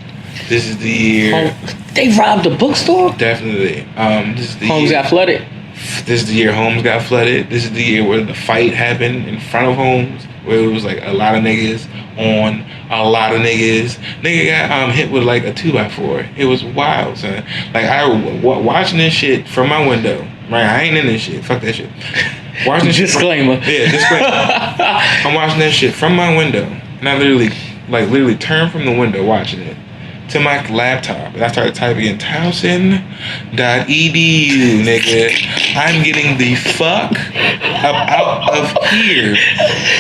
This is the year. They robbed the bookstore? Definitely. This is the Holmes year, got flooded. This is the year Holmes got flooded. This is the year where the fight happened in front of Holmes, where it was like a lot of niggas on a lot of niggas. Nigga got hit with like a 2x4. It was wild, son. Like I watching this shit from my window. Right, I ain't in this shit. Fuck that shit. Watching Disclaimer. Disclaimer. I'm watching that shit from my window, and I literally turned from the window watching it to my laptop, and I started typing in Toafn.edu, nigga. I'm getting the fuck up out of here.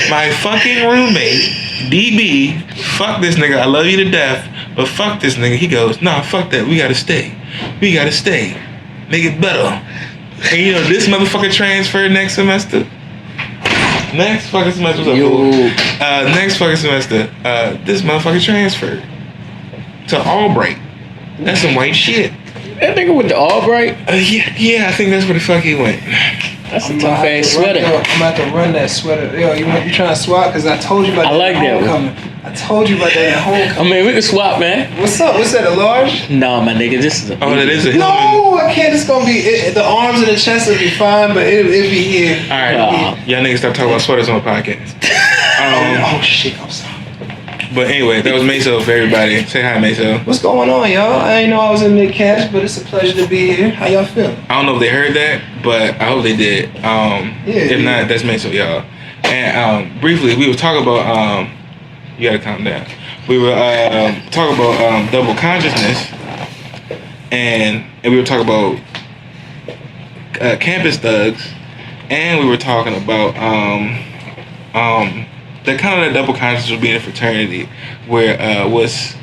My fucking roommate, DB, fuck this nigga. I love you to death, but fuck this nigga. He goes, nah, fuck that. We gotta stay. Make it better. And this motherfucker transferred next semester. Next fucking semester. Next fucking semester. This motherfucker transferred to Albright. That's some white shit. That nigga went to Albright? Yeah, I think that's where the fuck he went. That's a tough ass sweater. I'm about to run that sweater. Yo, you trying to swap? Because I told you about that. I like that one. I told you about that at homecoming. I mean, we can swap, man. What's up? What's that, a large? No, my nigga, this is a... Oh, that is a... No, I can't. It's going to be... the arms and the chest will be fine, but it'll be here. All right. Y'all niggas stop talking about sweaters on the podcast. Oh, shit. I'm sorry. But anyway, that was Meso for everybody. Say hi, Meso. What's going on, y'all? I didn't know I was in mid-cast, but it's a pleasure to be here. How y'all feeling? I don't know if they heard that, but I hope they did. If not, that's Meso, y'all. And briefly, we were talking about... you gotta calm down. We were talking about double consciousness, and we were talking about campus thugs, and we were talking about the kind of the double consciousness of being a fraternity, where what's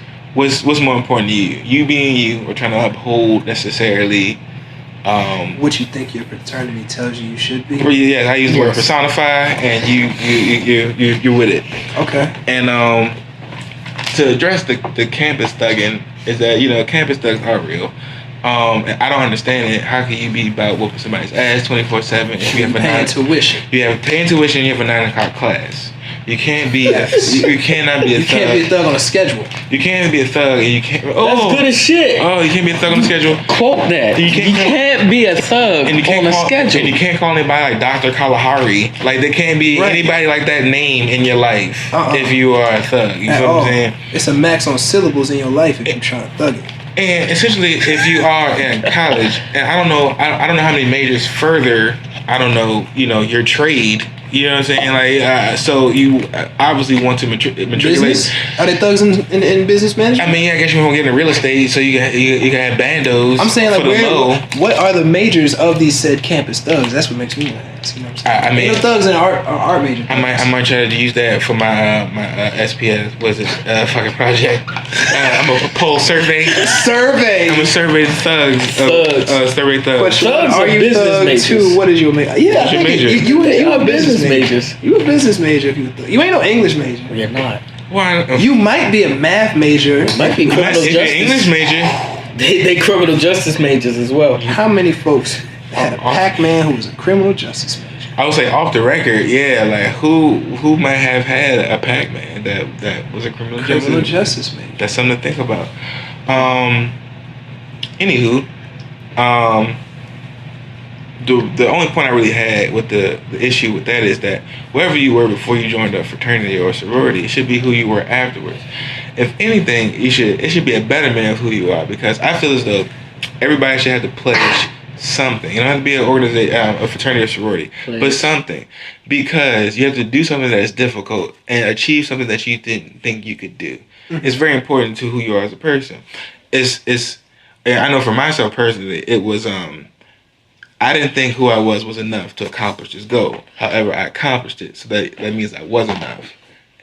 more important to you? You being you, or trying to uphold necessarily what you think your fraternity tells you should be? Yeah, I use the word personify, and you're with it. Okay. And to address the campus thugging is that campus thugs are real. And I don't understand it. How can you be about whooping somebody's ass 24/7 if you have paying tuition? You have paying tuition. You have a 9 o'clock class. You can't be. You cannot be a thug. You can't be a thug on a schedule. You can't be a thug, and you can't. That's good as shit. Oh, you can't be a thug on the schedule. Quote that. You can't be a thug and you can't on call, a schedule. And you can't call anybody like Dr. Kalahari. Like there can't be anybody like that name in your life if you are a thug. You know what I'm saying? It's a max on syllables in your life if you're trying to thug it. And essentially, if you are in college, and I don't know how many majors further. I don't know, your trade. You know what I'm saying? Like, so you obviously want to matriculate. Business? Are they thugs in business management? I mean, I guess you won't get into real estate, so you can have bandos. I'm saying, like, what are the majors of these said campus thugs? That's what makes me ask. You know what I'm saying? I mean, thugs in art major. I might try to use that for my SPS. Was it fucking project? I'm a poll survey. I'm a survey thugs. Survey thugs. Thugs are you business majors too? What is your major? Yeah, your major? You are business majors. You a business major if you a thug. You ain't no English major. You're not. Why? You might be a math major. Might be criminal justice. If you're English major. They criminal justice majors as well. How many folks had a Pac-Man who was a criminal justice major? I would say off the record, yeah. Like who might have had a Pac-Man that was a criminal justice major? That's something to think about. Anywho, the only point I really had with the issue with that is that wherever you were before you joined a fraternity or a sorority, it should be who you were afterwards. If anything, it should be a betterment of who you are, because I feel as though everybody should have to pledge something. You don't have to be an organization, a fraternity or sorority, but something, because you have to do something that is difficult and achieve something that you didn't think you could do. Mm-hmm. It's very important to who you are as a person. It's. I know for myself personally, it was I didn't think who I was enough to accomplish this goal. However, I accomplished it, so that means I was enough,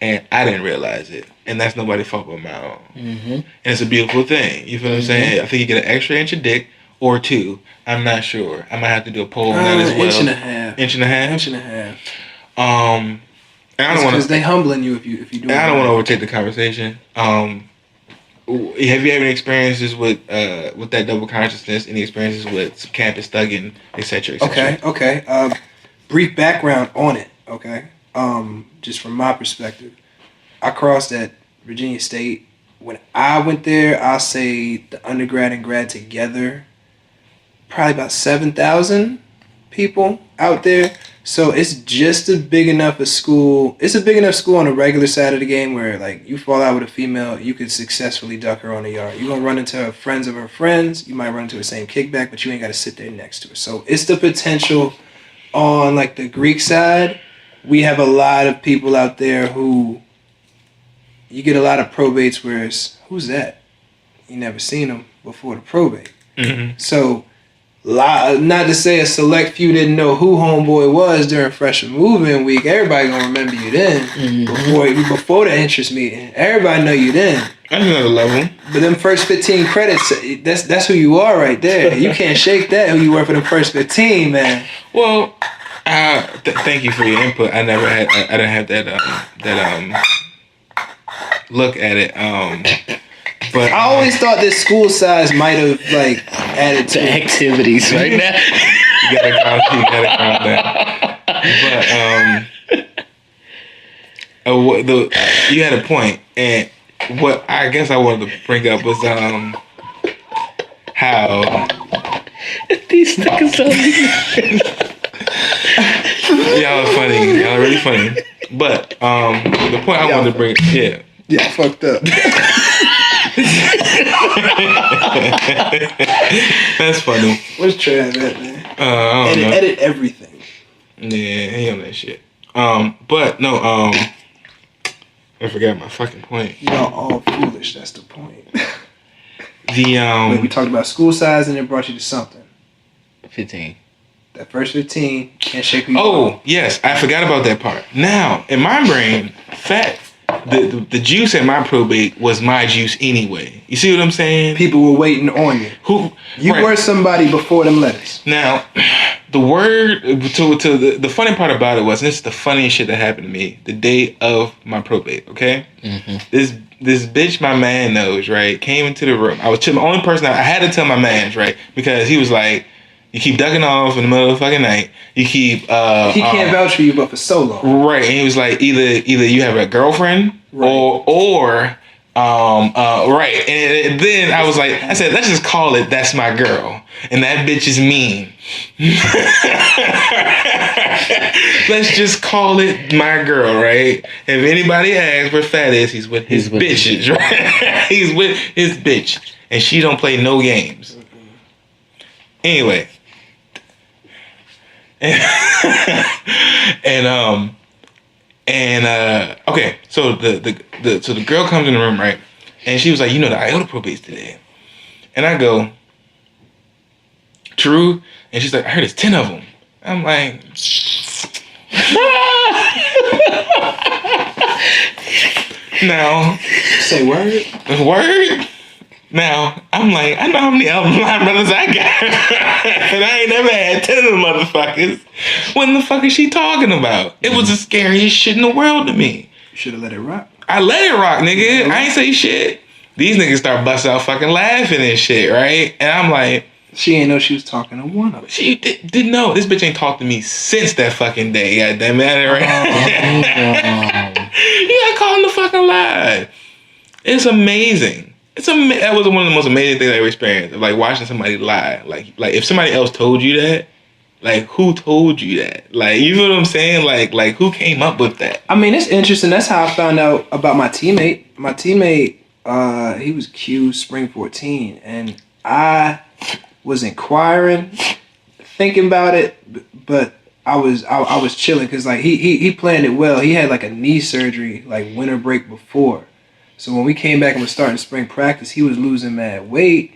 and I didn't realize it, and that's nobody's fault but my own. Mm-hmm. And it's a beautiful thing. You feel what I'm saying? I think you get an extra inch of dick or two. I'm not sure. I might have to do a poll on that as well. Inch and a half. Inch and a half. Inch and a half. And I don't want because they humbling you if you do. And I don't want to overtake the conversation. Have you had any experiences with that double consciousness? Any experiences with campus thugging, etc.? Okay. Brief background on it. Okay. Just from my perspective, I crossed at Virginia State. When I went there, I'll say the undergrad and grad together, probably about 7,000 people out there. So it's just a big enough a school. It's a big enough school on the regular side of the game where, like, you fall out with a female, you could successfully duck her on the yard. You're going to run into her friends of her friends. You might run into the same kickback, but you ain't got to sit there next to her. So it's the potential on, like, the Greek side. We have a lot of people out there who you get a lot of probates where it's, who's that? You never seen them before the probate. Mm-hmm. So not to say a select few didn't know who homeboy was during freshman move-in week. Everybody gonna remember you then. Mm-hmm. Before the interest meeting. Everybody know you then. That's another level. But them first 15 credits, that's who you are right there. You can't shake that, who you were for the first 15, man. Well, thank you for your input. I didn't have that look at it. But I always thought this school size might have, like, added to activities right now. You gotta calm down. But you had a point, and what I guess I wanted to bring up was how these stickers are y'all are funny. Y'all are really funny. But the point I wanted to bring, yeah, I fucked up. That's funny. Where's Trav at, man? I don't know. Edit everything. Yeah, he on that shit. But no, I forgot my fucking point. Y'all all foolish. That's the point. Wait, we talked about school size and it brought you to something. 15. That first 15 can't shake you. Oh yes, I forgot about that part. Now in my brain, the juice at my probate was my juice anyway. You see what I'm saying? People were waiting on you. You were somebody before them letters. Now, the word to the funny part about it was, and this is the funniest shit that happened to me the day of my probate. Okay, this bitch my man knows, right, came into the room. I was the only person I had to tell my mans, right, because he was like, you keep ducking off in the middle of the fucking night. You keep he can't vouch for you, but for so long, right? And he was like, either you have a girlfriend, right, or right. And then I was like, I said, let's just call it that's my girl, and that bitch is mean. Let's just call it my girl, right? If anybody asks where Fat is, he's with his bitches, right? He's with his bitch, and she don't play no games. Anyway. Okay, so the girl comes in the room, right, and she was like, you know, the iota probate's today, and I go, true, and she's like, I heard it's 10 of them. I'm like, now, say word. Now, I'm like, I know how many album line brothers I got. And I ain't never had 10 of them motherfuckers. What the fuck is she talking about? It was the scariest shit in the world to me. You should have let it rock. I let it rock, nigga. I ain't say shit. These niggas start busting out fucking laughing and shit, right? And I'm like, she ain't know she was talking to one of them. She didn't know. This bitch ain't talked to me since that fucking day. Goddamn it, right? You gotta call him the fucking lie. It's amazing. That was one of the most amazing things I ever experienced. Like watching somebody lie. Like if somebody else told you that, Like, who told you that? Like, you know what I'm saying? Like who came up with that? I mean, it's interesting. That's how I found out about my teammate. My teammate, he was Q Spring 14, and I was inquiring, thinking about it, but I was chilling because like he planned it well. He had like a knee surgery like winter break before, so when we came back and was starting spring practice, he was losing mad weight.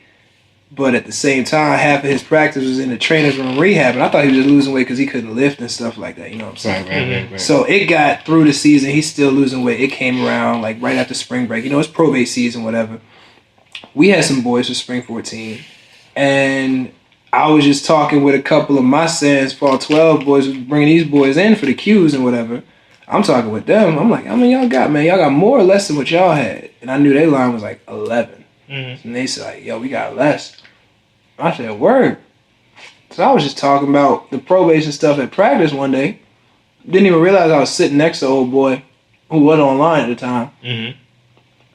But at the same time, half of his practice was in the trainer's room rehab, and I thought he was just losing weight because he couldn't lift and stuff like that. You know what I'm saying? Right. So it got through the season. He's still losing weight. It came around like right after spring break. You know, it's probate season, whatever. We had some boys for spring 14, and I was just talking with a couple of my Sans Fall 12 boys, bringing these boys in for the Qs and whatever. I'm talking with them. I'm like, how many y'all got, man? Y'all got more or less than what y'all had? And I knew their line was like 11. And they said, like, yo, we got less. I said, word. So I was just talking about the probation stuff at practice one day. Didn't even realize I was sitting next to an old boy who wasn't online at the time.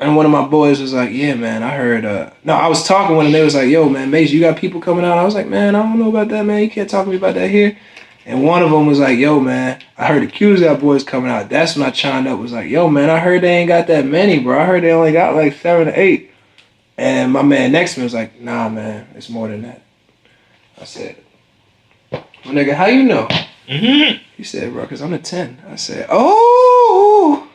And one of my boys was like, yeah, man, I heard, no, I was talking with him. They was like, yo, man, Mace, you got people coming out? I was like, man, I don't know about that, man. You can't talk to me about that here. And one of them was like, yo, man, I heard the Q's got boys coming out. That's when I chimed up, was like, yo, man, I heard they ain't got that many, bro. I heard they only got like 7 or 8. And my man next to me was like, nah, man, it's more than that. I said, well, nigga, how you know? He said, bro, because I'm the 10. I said, oh.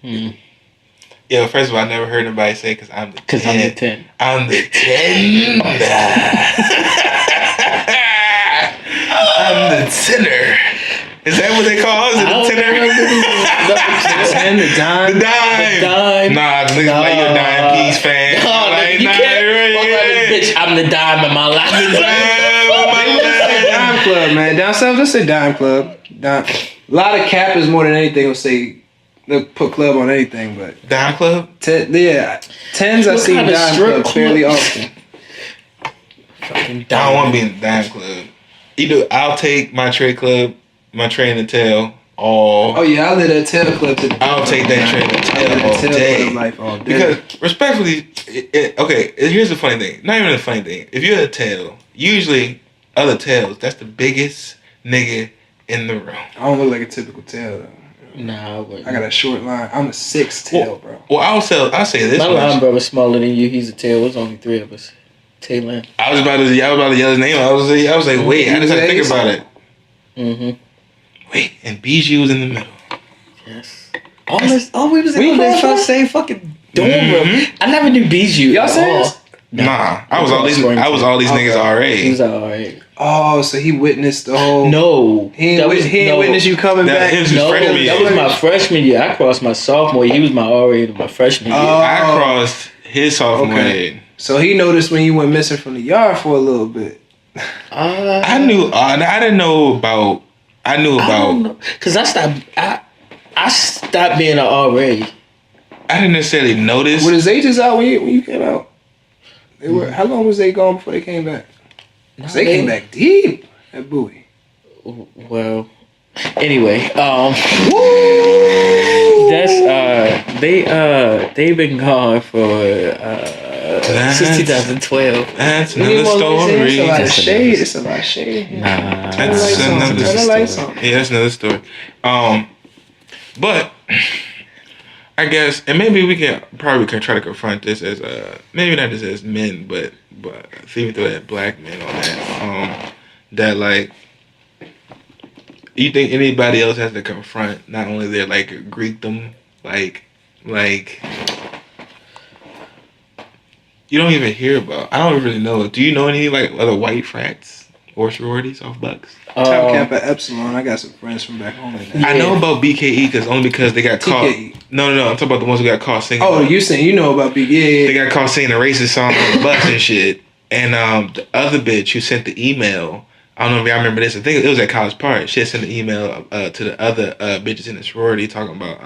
Yo, first of all, I never heard nobody say because I'm the 10. Because I'm the 10. I'm the 10. I'm the tenor. Is that what they call it? Is it the tenor? The dime. The dime. Nah, niggas like you're a dime piece fan. No, like, you can't walk around this bitch. I'm the dime of my life. Dime club, man. Down south, just say dime club. A lot of cappers more than anything will say they'll put club on anything, but Dime club? Yeah, 10s I see dime club fairly often. I don't want to be in the dime club. Either I'll take my trade club, my train and tail all. Oh yeah, I live that tail club to the I'll take that train and tail all day. Because respectfully, okay, here's the funny thing. Not even the funny thing. If you're a tail, usually other tails, that's the biggest nigga in the room. I don't look like a typical tail though. Nah, I got a short line. I'm a 6 tail, bro. Well, I'll say this. My line brother's smaller than you. He's a tail. There's only 3 of us. Tail end. I was about to yell his name. I was like, wait, I just had to think about it. Wait, and Bijou was in the middle. Yes. All we was in the same fucking dorm room. I never knew Bijou. Y'all serious? Nah, I was all these niggas already. He was alright. Oh, so he witnessed the whole. No, he ain't witnessed you coming back. That was my freshman year. I crossed my sophomore year. He was my RA my freshman year. I crossed his sophomore year. So he noticed when you went missing from the yard for a little bit. I knew. I didn't know about. I knew about. Because I stopped being an RA. I didn't necessarily notice. Were his ages out when you came out? They were. How long was they gone before they came back? No, they came back deep at Bowie. Well, anyway, they've been gone for since 2012. That's another story. It's a lot of shade. It's a lot of shade. Nah, that's another story. Yeah, that's another story. But I guess, and maybe we can try to confront this as maybe not just as men, but even though that black men on that, that like, you think anybody else has to confront not only their like Greekdom, like you don't even hear about. I don't really know. Do you know any like other white frats or sororities off Bucks? Tau Kappa Epsilon. I got some friends from back home. I know about BKE because they got caught. No. I'm talking about the ones who got caught singing. Oh, you know about BKE? Yeah. They got caught singing a racist song on the bus and shit. And the other bitch who sent the email, I don't know if y'all remember this. I think it was at College Park. She had sent an email to the other bitches in the sorority talking about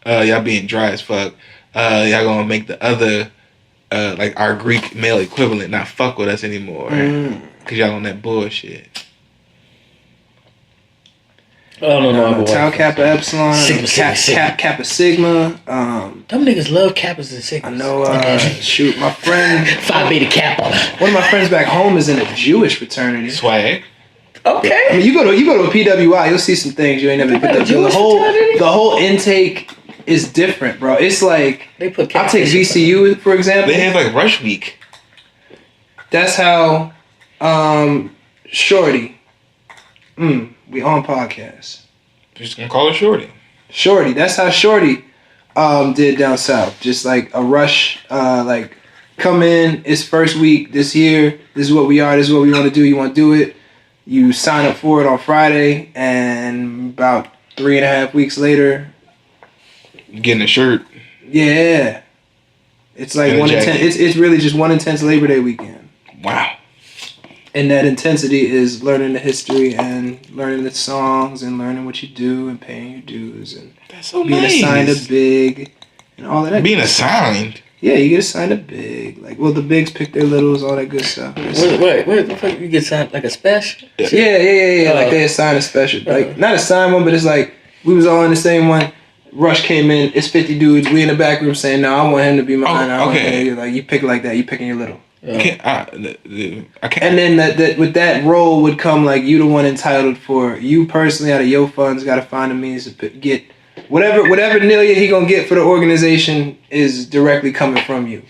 y'all being dry as fuck. Y'all gonna make the other like our Greek male equivalent not fuck with us anymore because y'all on that bullshit. I don't know. Tau Kappa Epsilon, Kappa Sigma. Them niggas love Kappas and Sigmas. I know. Shoot, my friend Phi Beta Kappa. One of my friends back home is in a Jewish fraternity. Swag. Okay. I mean, you go to a PWI, you'll see some things you ain't never. But the whole intake is different, bro. It's like They put I'll take VCU for example. They have like Rush Week. That's how Shorty. We on podcast. Just gonna call it Shorty. Shorty. That's how Shorty did down south. Just like a rush, like come in, it's first week this year, this is what we are, this is what we want to do, you want to do it. You sign up for it on Friday, and about 3.5 weeks later, Getting a shirt. yeah. It's like And a one jacket. intense. It's really just one intense Labor Day weekend, Wow. and that intensity is learning the history and learning the songs and learning what you do and paying your dues and That's so being nice. assigned a big and all of that. Being assigned. Yeah, you get assigned a big. Like, well, the bigs pick their littles, all that good stuff. Wait, the fuck you get signed like a special? Yeah. Like they assign a special, like not assign one, but it's like we was all in the same one. Rush came in. It's 50 dudes. We in the back room saying, "No, I want him to be mine." I want okay. him. Like you pick like that. You picking your little. I can't. And then that with that role would come like you the one entitled for you personally out of your funds. Got to find a means to get whatever million he gonna get for the organization is directly coming from you.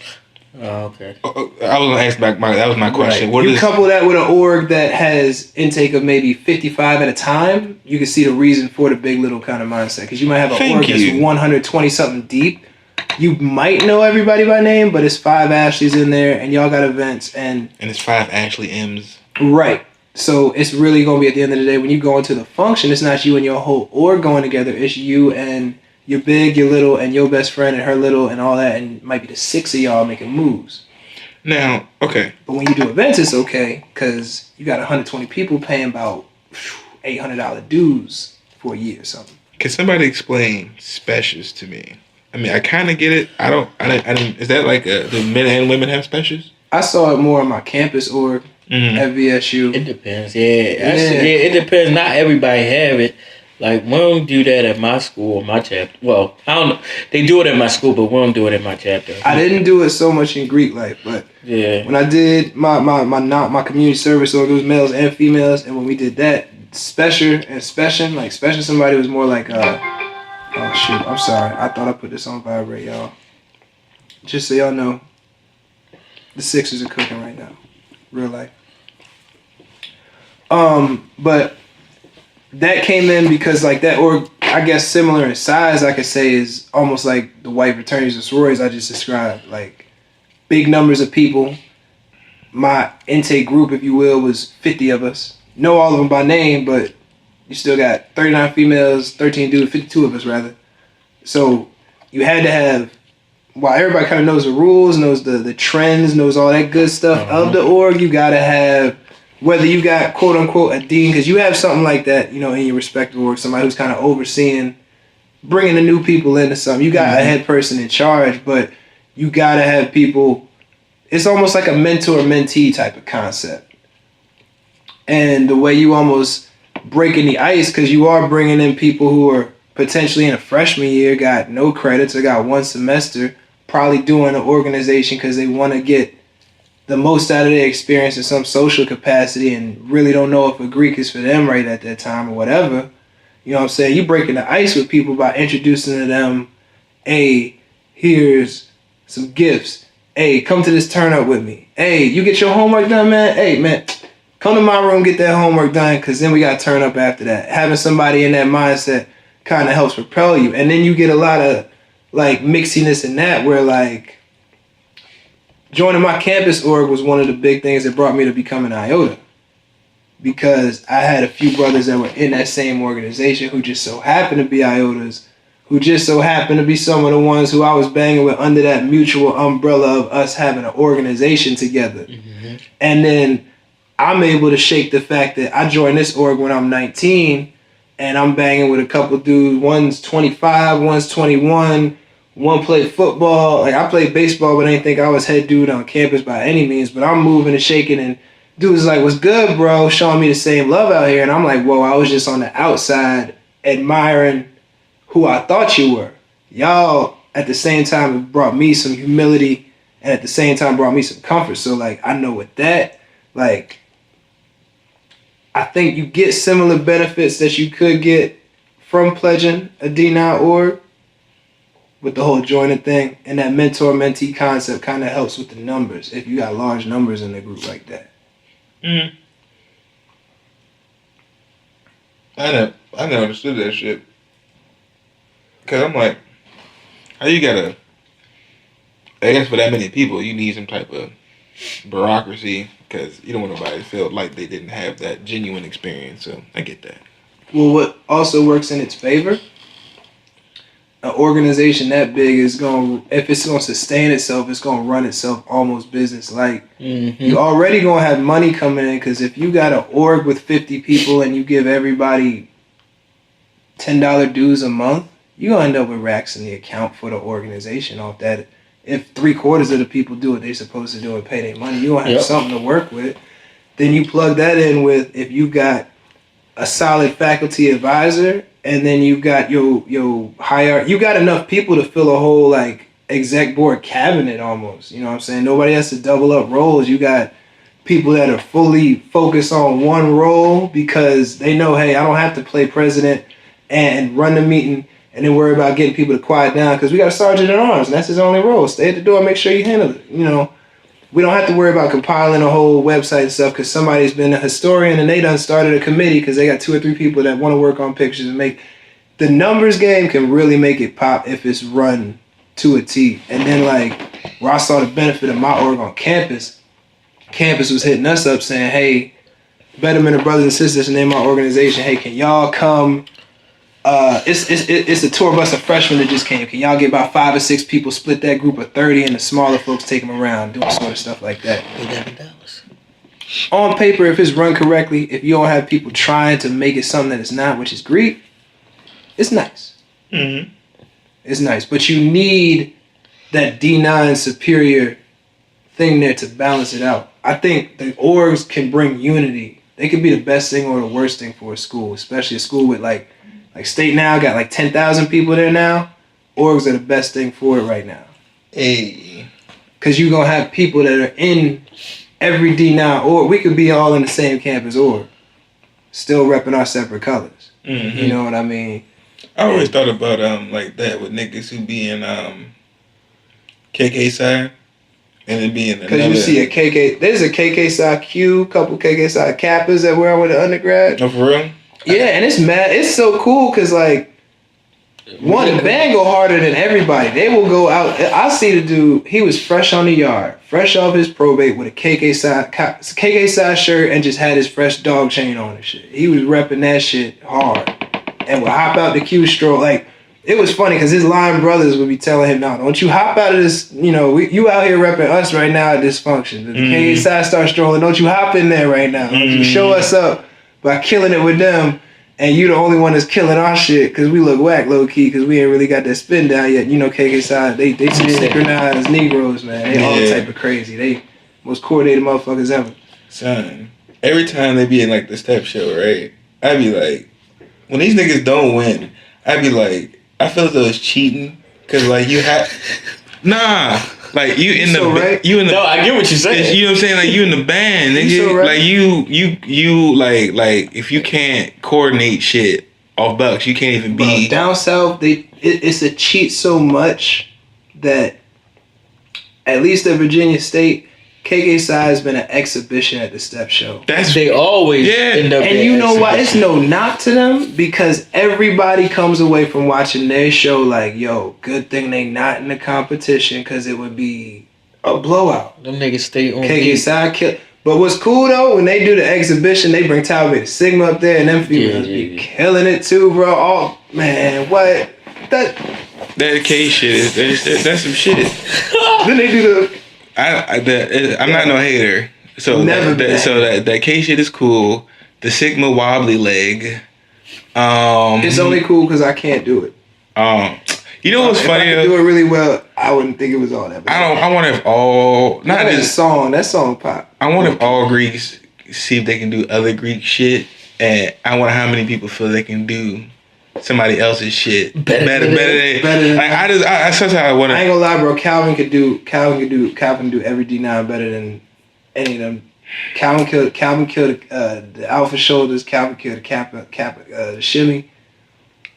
Oh, okay. I was gonna ask back. That was my question. Right. What You is? couple that with an org that has intake of maybe 55 at a time, you can see the reason for the big little kind of mindset. Because you might have an org that's 120 something deep. You might know everybody by name, but it's 5 Ashleys in there, and y'all got events, and it's 5 Ashley M's. right. So it's really gonna be at the end of the day when you go into the function. It's not you and your whole org going together. It's you and your big, your little, and your best friend and her little, and all that, and it might be the 6 of y'all making moves. Now, okay. But when you do events, it's okay because you got 120 people paying about $800 dues for a year or something. Can somebody explain specials to me? I mean, I kind of get it. I didn't. Is that like do men and women have specials? I saw it more on my campus org at VSU. It depends. It depends. Not everybody have it. Like we don't do that at my school or my chapter. Well, I don't know. They do it at my school, but we don't do it at my chapter. I didn't do it so much in Greek life, but yeah, when I did my community service org, it was males and females, and when we did that, special somebody was more like oh shoot, I'm sorry. I thought I put this on vibrate, y'all. Just so y'all know, the Sixers are cooking right now. Real life. But that came in because like that org, I guess similar in size, I could say is almost like the white fraternities and sororities I just described. Like big numbers of people. My intake group, if you will, was 50 of us. Know all of them by name, but you still got 39 females, 13 dudes, 52 of us rather. So you had to have, while everybody kind of knows the rules, knows the trends, knows all that good stuff of the org, you got to have, whether you got quote unquote a dean, because you have something like that, you know, in your respective org, somebody who's kind of overseeing, bringing the new people into something. You got a head person in charge, but you got to have people, it's almost like a mentor-mentee type of concept. And the way you almost breaking the ice, because you are bringing in people who are potentially in a freshman year, got no credits or got 1 semester, probably doing an organization because they want to get the most out of their experience in some social capacity and really don't know if a Greek is for them right at that time or whatever. You know what I'm saying? You breaking the ice with people by introducing to them, hey, here's some gifts. Hey, come to this turn up with me. Hey, you get your homework done, man? Hey, man, come to my room, get that homework done, because then we got to turn up after that. Having somebody in that mindset kind of helps propel you. And then you get a lot of, like, mixiness in that where, like, joining my campus org was one of the big things that brought me to becoming an IOTA. Because I had a few brothers that were in that same organization who just so happened to be IOTAs, who just so happened to be some of the ones who I was banging with under that mutual umbrella of us having an organization together. Mm-hmm. And then I'm able to shake the fact that I joined this org when I'm 19 and I'm banging with a couple dudes. One's 25, one's 21. One played football. Like I played baseball, but I didn't think I was head dude on campus by any means. But I'm moving and shaking, and dudes like, "What's good, bro?" Showing me the same love out here, and I'm like, "Whoa!" I was just on the outside admiring who I thought you were. Y'all at the same time it brought me some humility, and at the same time brought me some comfort. So like I know with that, like I think you get similar benefits that you could get from pledging a D9 org with the whole joiner thing, and that mentor-mentee concept kind of helps with the numbers if you got large numbers in the group like that. Mm. I never understood that shit. Cause I'm like, how you gotta? I guess for that many people, you need some type of bureaucracy because you don't want nobody to feel like they didn't have that genuine experience. So I get that. Well, what also works in its favor, an organization that big is if it's going to sustain itself, it's going to run itself almost business-like. Mm-hmm. You already going to have money coming in because if you got an org with 50 people and you give everybody $10 dues a month, you're going to end up with racks in the account for the organization off that. If 3/4 of the people do what they're supposed to do and pay their money, you're going to have something to work with. Then you plug that in with if you got a solid faculty advisor and then you got your higher, you got enough people to fill a whole like exec board cabinet almost. You know what I'm saying? Nobody has to double up roles. You got people that are fully focused on one role because they know, hey, I don't have to play president and run the meeting and then worry about getting people to quiet down because we got a sergeant at arms and that's his only role. Stay at the door and make sure you handle it. You know, we don't have to worry about compiling a whole website and stuff because somebody's been a historian and they done started a committee because they got 2 or 3 people that want to work on pictures and make the numbers game can really make it pop if it's run to a T. And then like where I saw the benefit of my org on campus was hitting us up saying, hey, Betterment of Brothers and Sisters, and name my organization, hey, can y'all come? It's a tour bus of freshmen that just came. Can y'all get about 5 or 6 people, split that group of 30, and the smaller folks take them around, doing sort of stuff like that. On paper, if it's run correctly, if you don't have people trying to make it something that it's not, which is greed, it's nice. Mm-hmm. It's nice, but you need that D9 superior thing there to balance it out. I think the orgs can bring unity. They could be the best thing or the worst thing for a school, especially a school with like State now got like 10,000 people there now. Orgs are the best thing for it right now. Hey. Because you're going to have people that are in every D9 org. We could be all in the same campus org. Still repping our separate colors. Mm-hmm. You know what I mean? I always thought about like that with niggas who be in KK side. And then being because you see a KK, there's a KK side Q, couple KK side Kappas that were with the undergrad. Oh, for real? Yeah, and it's mad. It's so cool because like one, the band go harder than everybody. They will go out. I see the dude. He was fresh on the yard, fresh off his probate with a KK side shirt, and just had his fresh dog chain on and shit. He was repping that shit hard, and would hop out the Q stroll like. It was funny because his line brothers would be telling him, "No, don't you hop out of this? You know, you out here repping us right now at this function. The KK side start strolling. Don't you hop in there right now? Don't you show us up by killing it with them, and you the only one that's killing our shit because we look whack low key because we ain't really got that spin down yet. You know, KK side they some synchronized Negroes, man. They all type of crazy. They most coordinated motherfuckers ever. Son, every time they be in like the step show, right? I be like, when these niggas don't win, I be like. I feel as though it's cheating because like you have like you in No, I get what you're saying. You know what I'm saying? Like you in the band, nigga. So right. Like you like if you can't coordinate shit off bucks, you can't even be down south. It's a cheat so much that at least at Virginia State, KK Side has been an exhibition at the step show. They always end up. And you know why? It's no knock to them because everybody comes away from watching their show like, yo, good thing they not in the competition because it would be a blowout. Them niggas stay on KK Side kill. But what's cool though, when they do the exhibition, they bring Talbot Sigma up there and them females be killing it too, bro. Oh man, what? That K shit is that's some shit. Then they do the. I'm not no hater. So that K shit is cool. The Sigma wobbly leg. It's only cool because I can't do it. You know what's funny? If I could do it really well, I wouldn't think it was all that bad. I wonder if all not just that song pop. I wonder if all Greeks see if they can do other Greek shit, and I wonder how many people feel they can do somebody else's shit better than like I sometimes I wonder. I ain't gonna lie, bro. Calvin do every D9 better than any of them Calvin killed the Alpha Shoulders. Calvin killed the Shimmy.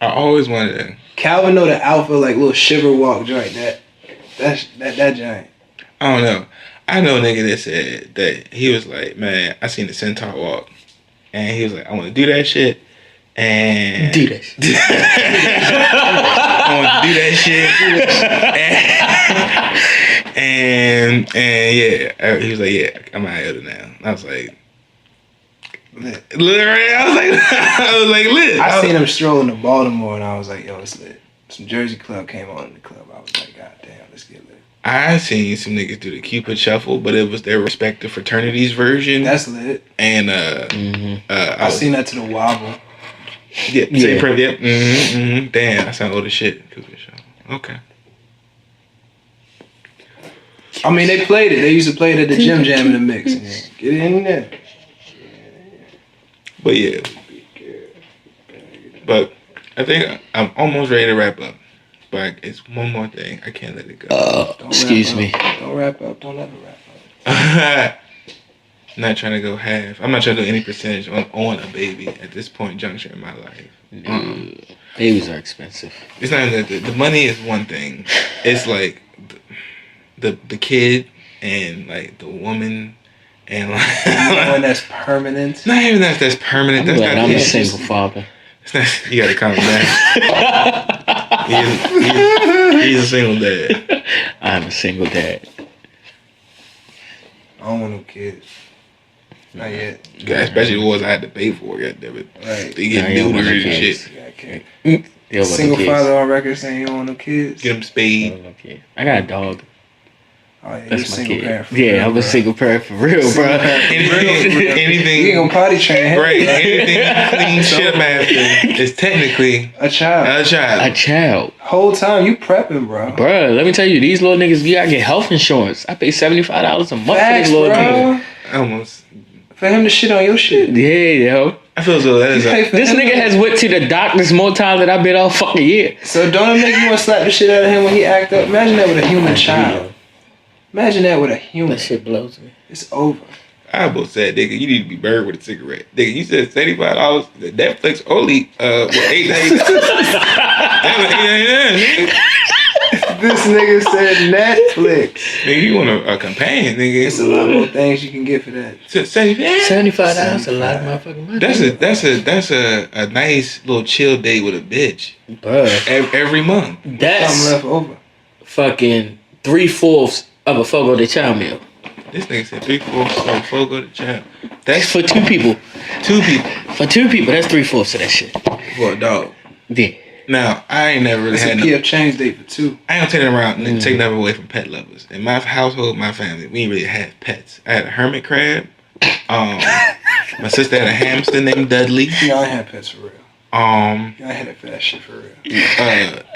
I always wanted to. Calvin know the Alpha like little shiver walk joint. That giant. I don't know. I know a nigga that said that he was like, man, I seen the Centaur walk, and he was like, I want to do that shit, and Do that shit. I want to do that shit, and yeah, he was like, yeah, I'm out of now. I was like, literally, I was like, lit. I seen him strolling to Baltimore, and I was like, yo, it's lit. Some Jersey club came on in the club. I was like, god damn, let's get lit. I seen some niggas do the Cupid Shuffle, but it was their respective fraternities version. That's lit. And I seen that to the wobble. Yeah, same prep. Yep. Damn, I sound old as shit. Cupid Shuffle. Okay. I mean, they played it. They used to play it at the gym jam in the mix. Yeah. Get it in there. But yeah. But I think I'm almost ready to wrap up. But it's one more thing. I can't let it go. Excuse me. Don't wrap up. Don't ever wrap up. I'm not trying to go half. I'm not trying to do any percentage on a baby at this point juncture in my life. Babies are expensive. It's not even that the money is one thing. It's like the kid and like the woman and like one that's permanent. Not even that's permanent. That's not. I'm a single father. It's not, you gotta calm down. He's a single dad. I'm a single dad. I don't want no kids. Not yet. Yeah, especially the ones I had to pay for. Goddammit. Right. They get neutered and shit. Yeah, single father on record saying you don't want no kids. Get them spayed. I got a dog. Oh yeah, That's my kid. parent. Yeah, I'm a single parent for real, bro. Anything. You ain't gonna potty train him. Right. Anything clean shit after is technically a child. A child. Whole time you prepping, bro. Bro, let me tell you, these little niggas, you gotta get health insurance. I pay $75 a month for these little niggas. Almost. For him to shit on your shit. Yeah, yo. I feel so that is this nigga has went to the doctors more times than I've been all fucking year. So don't it make you want to slap the shit out of him when he act up? Imagine that with a human child. Imagine that with a human. That shit blows me. It's over. I almost said, nigga, you need to be buried with a cigarette. Nigga, you said $75. Netflix only $8.99. This nigga said Netflix. Nigga, you want a companion, nigga? It's a lot more things you can get for that. $75 a lot of motherfucking money. That's a nice little chill date with a bitch. Bruh. Every month. That's something left over. Fucking 3/4 of a Fogo de Chao meal. This nigga said 3/4 of Fogo de Chao. That's for 2 people. 2 people. For 2 people, that's 3/4 of that shit. For a dog. Yeah. Now, I ain't never really had a PF change date for 2. I ain't gonna take it around and take nothing away from pet lovers. In my household, my family, we didn't really have pets. I had a hermit crab. My sister had a hamster named Dudley. Yeah, I had pets for real. I had it for that shit for real.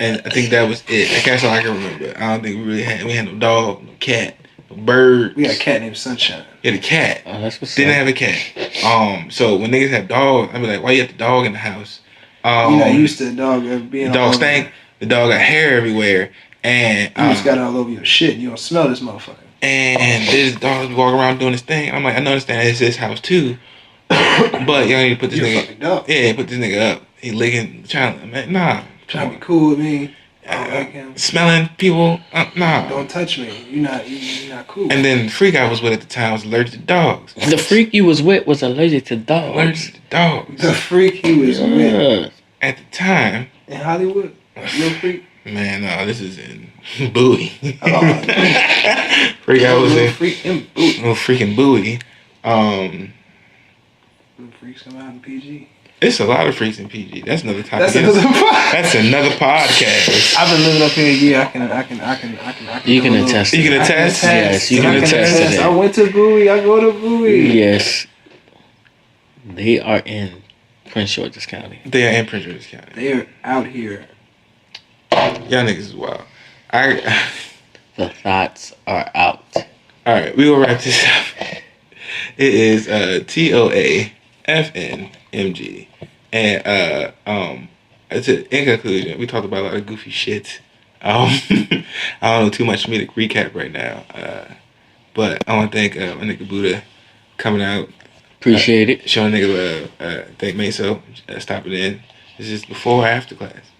And I think that was it. That's all I can remember. I don't think we had no dog, no cat, no bird. We had a cat named Sunshine. Yeah, the cat. Oh, that's what's Didn't have a cat. So when niggas have dogs, I be like, why you have the dog in the house? You're not used to the dog being the dog stank. The dog got hair everywhere, and you just got it all over your shit. And you don't smell this motherfucker. And this dog walk around doing this thing. I'm like, I understand it's his house too, but y'all need to put this nigga up. Yeah, put this nigga up. He licking, trying to be cool with me. I don't like him. Smelling people, nah. Don't touch me. You're not cool. And then the freak I was with at the time was allergic to dogs. The freak you was with was allergic to dogs. Allergic to dogs. The freak he was with at the time in Hollywood. Little freak. Man, no, this is in Bowie. Freak I was in. Freak in Bowie. Little freaking Bowie. Little freaks come out in PG. It's a lot of freaks in PG. That's another topic. That's another podcast. I've been living up here a year. I can. You can attest. You can attest. Yes, you can attest to that. I went to Bowie. I go to Bowie. Yes. They are in Prince George's County. They are in Prince George's County. They are out here. Y'all niggas is wild. The thoughts are out. All right, we will wrap this up. It is TOAFNMG. And in conclusion, we talked about a lot of goofy shit. I don't know too much for me to recap right now. But I want to thank my nigga BOODA coming out. Appreciate it. Showing niggas thank me, so stopping in. This is before or after class?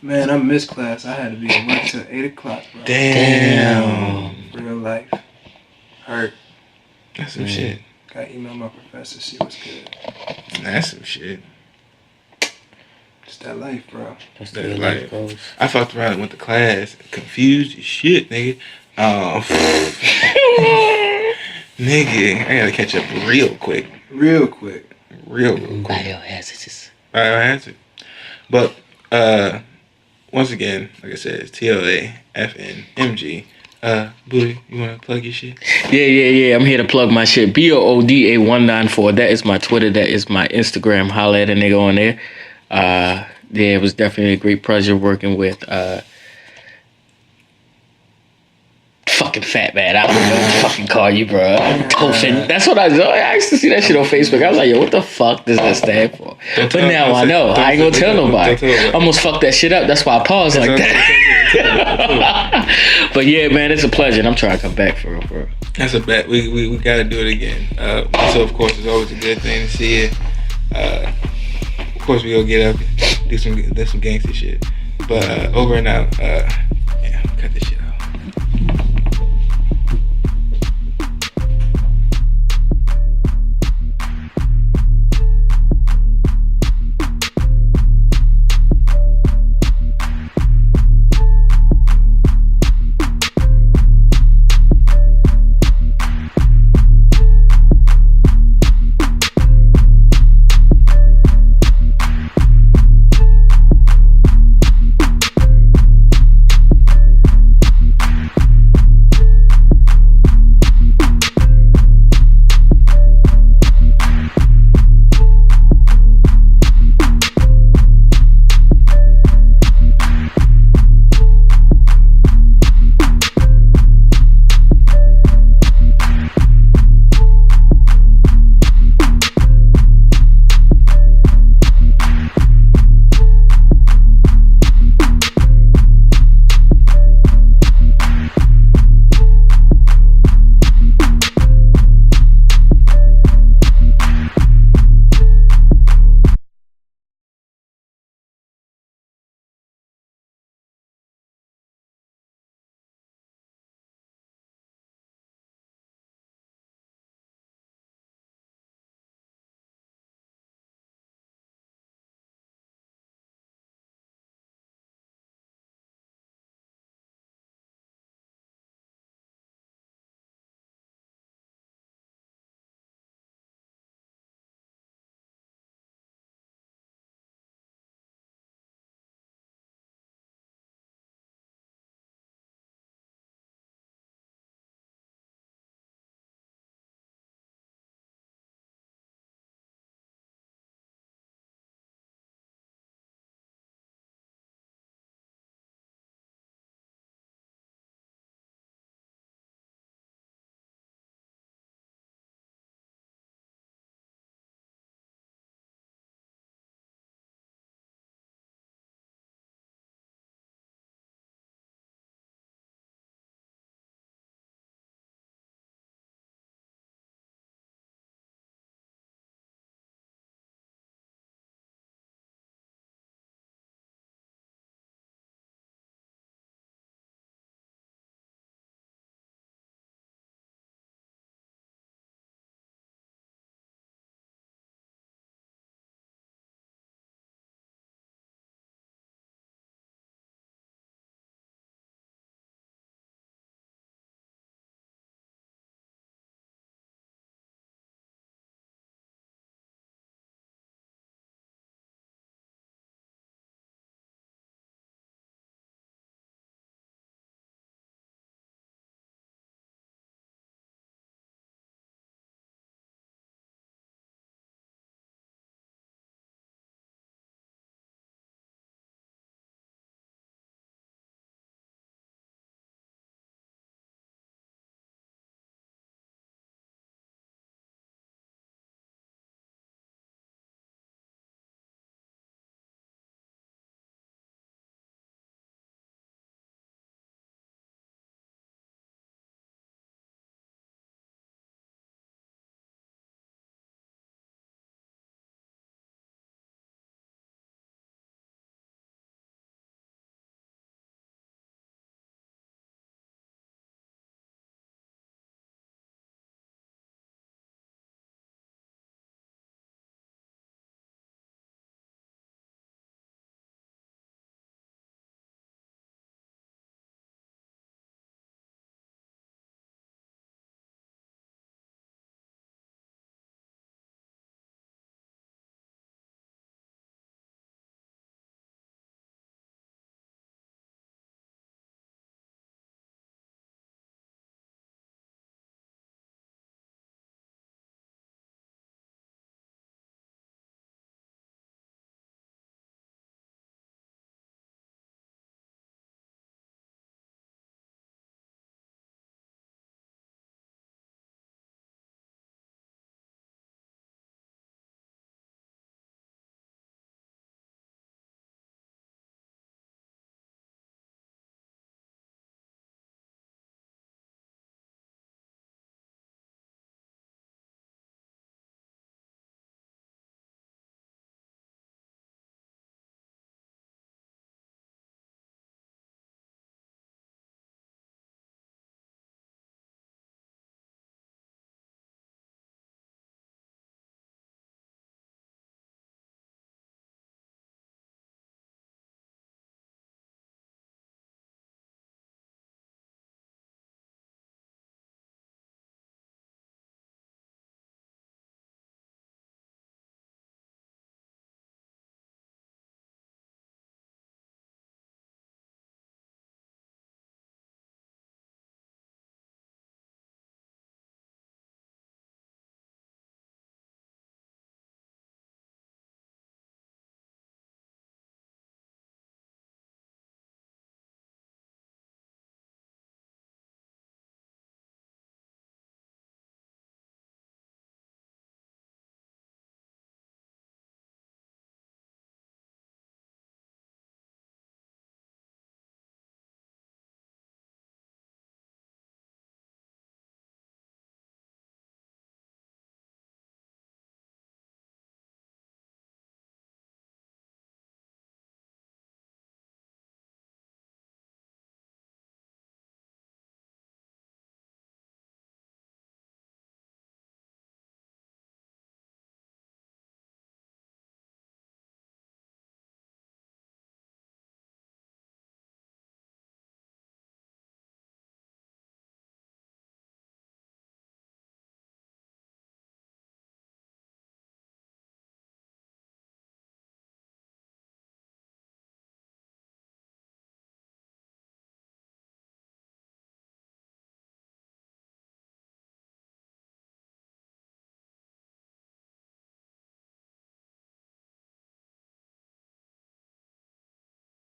Man, I missed class. I had to be at work till 8 o'clock, bro. Damn. Real life. Hurt. That's some shit. Got email my professor. She was good. That's some shit. It's that life, bro. That's That the way life. life goes. I fucked around and went to class, confused as shit, nigga. Nigga, I gotta catch up real quick. Real quick. Real quick. Biohazards. I answered. But once again, like I said, it's TLAFNMG. Booty, you wanna plug your shit? Yeah. I'm here to plug my shit. BOODA194. That is my Twitter. That is my Instagram. Holla at a nigga on there. Yeah, it was definitely a great pleasure working with fucking fat man. I don't know what to fucking call you, bro. Toafn. That's what I used to see that shit on Facebook. I was like, yo, what the fuck does that stand for? But now I know. I ain't gonna tell nobody. I almost fucked that shit up. That's why I paused like that. But yeah, man, it's a pleasure. And I'm trying to come back for real, bro. That's a bet. We gotta do it again. So of course it's always a good thing to see you. Of course we go get up, do some gangster shit. But over and out. Yeah, cut this shit.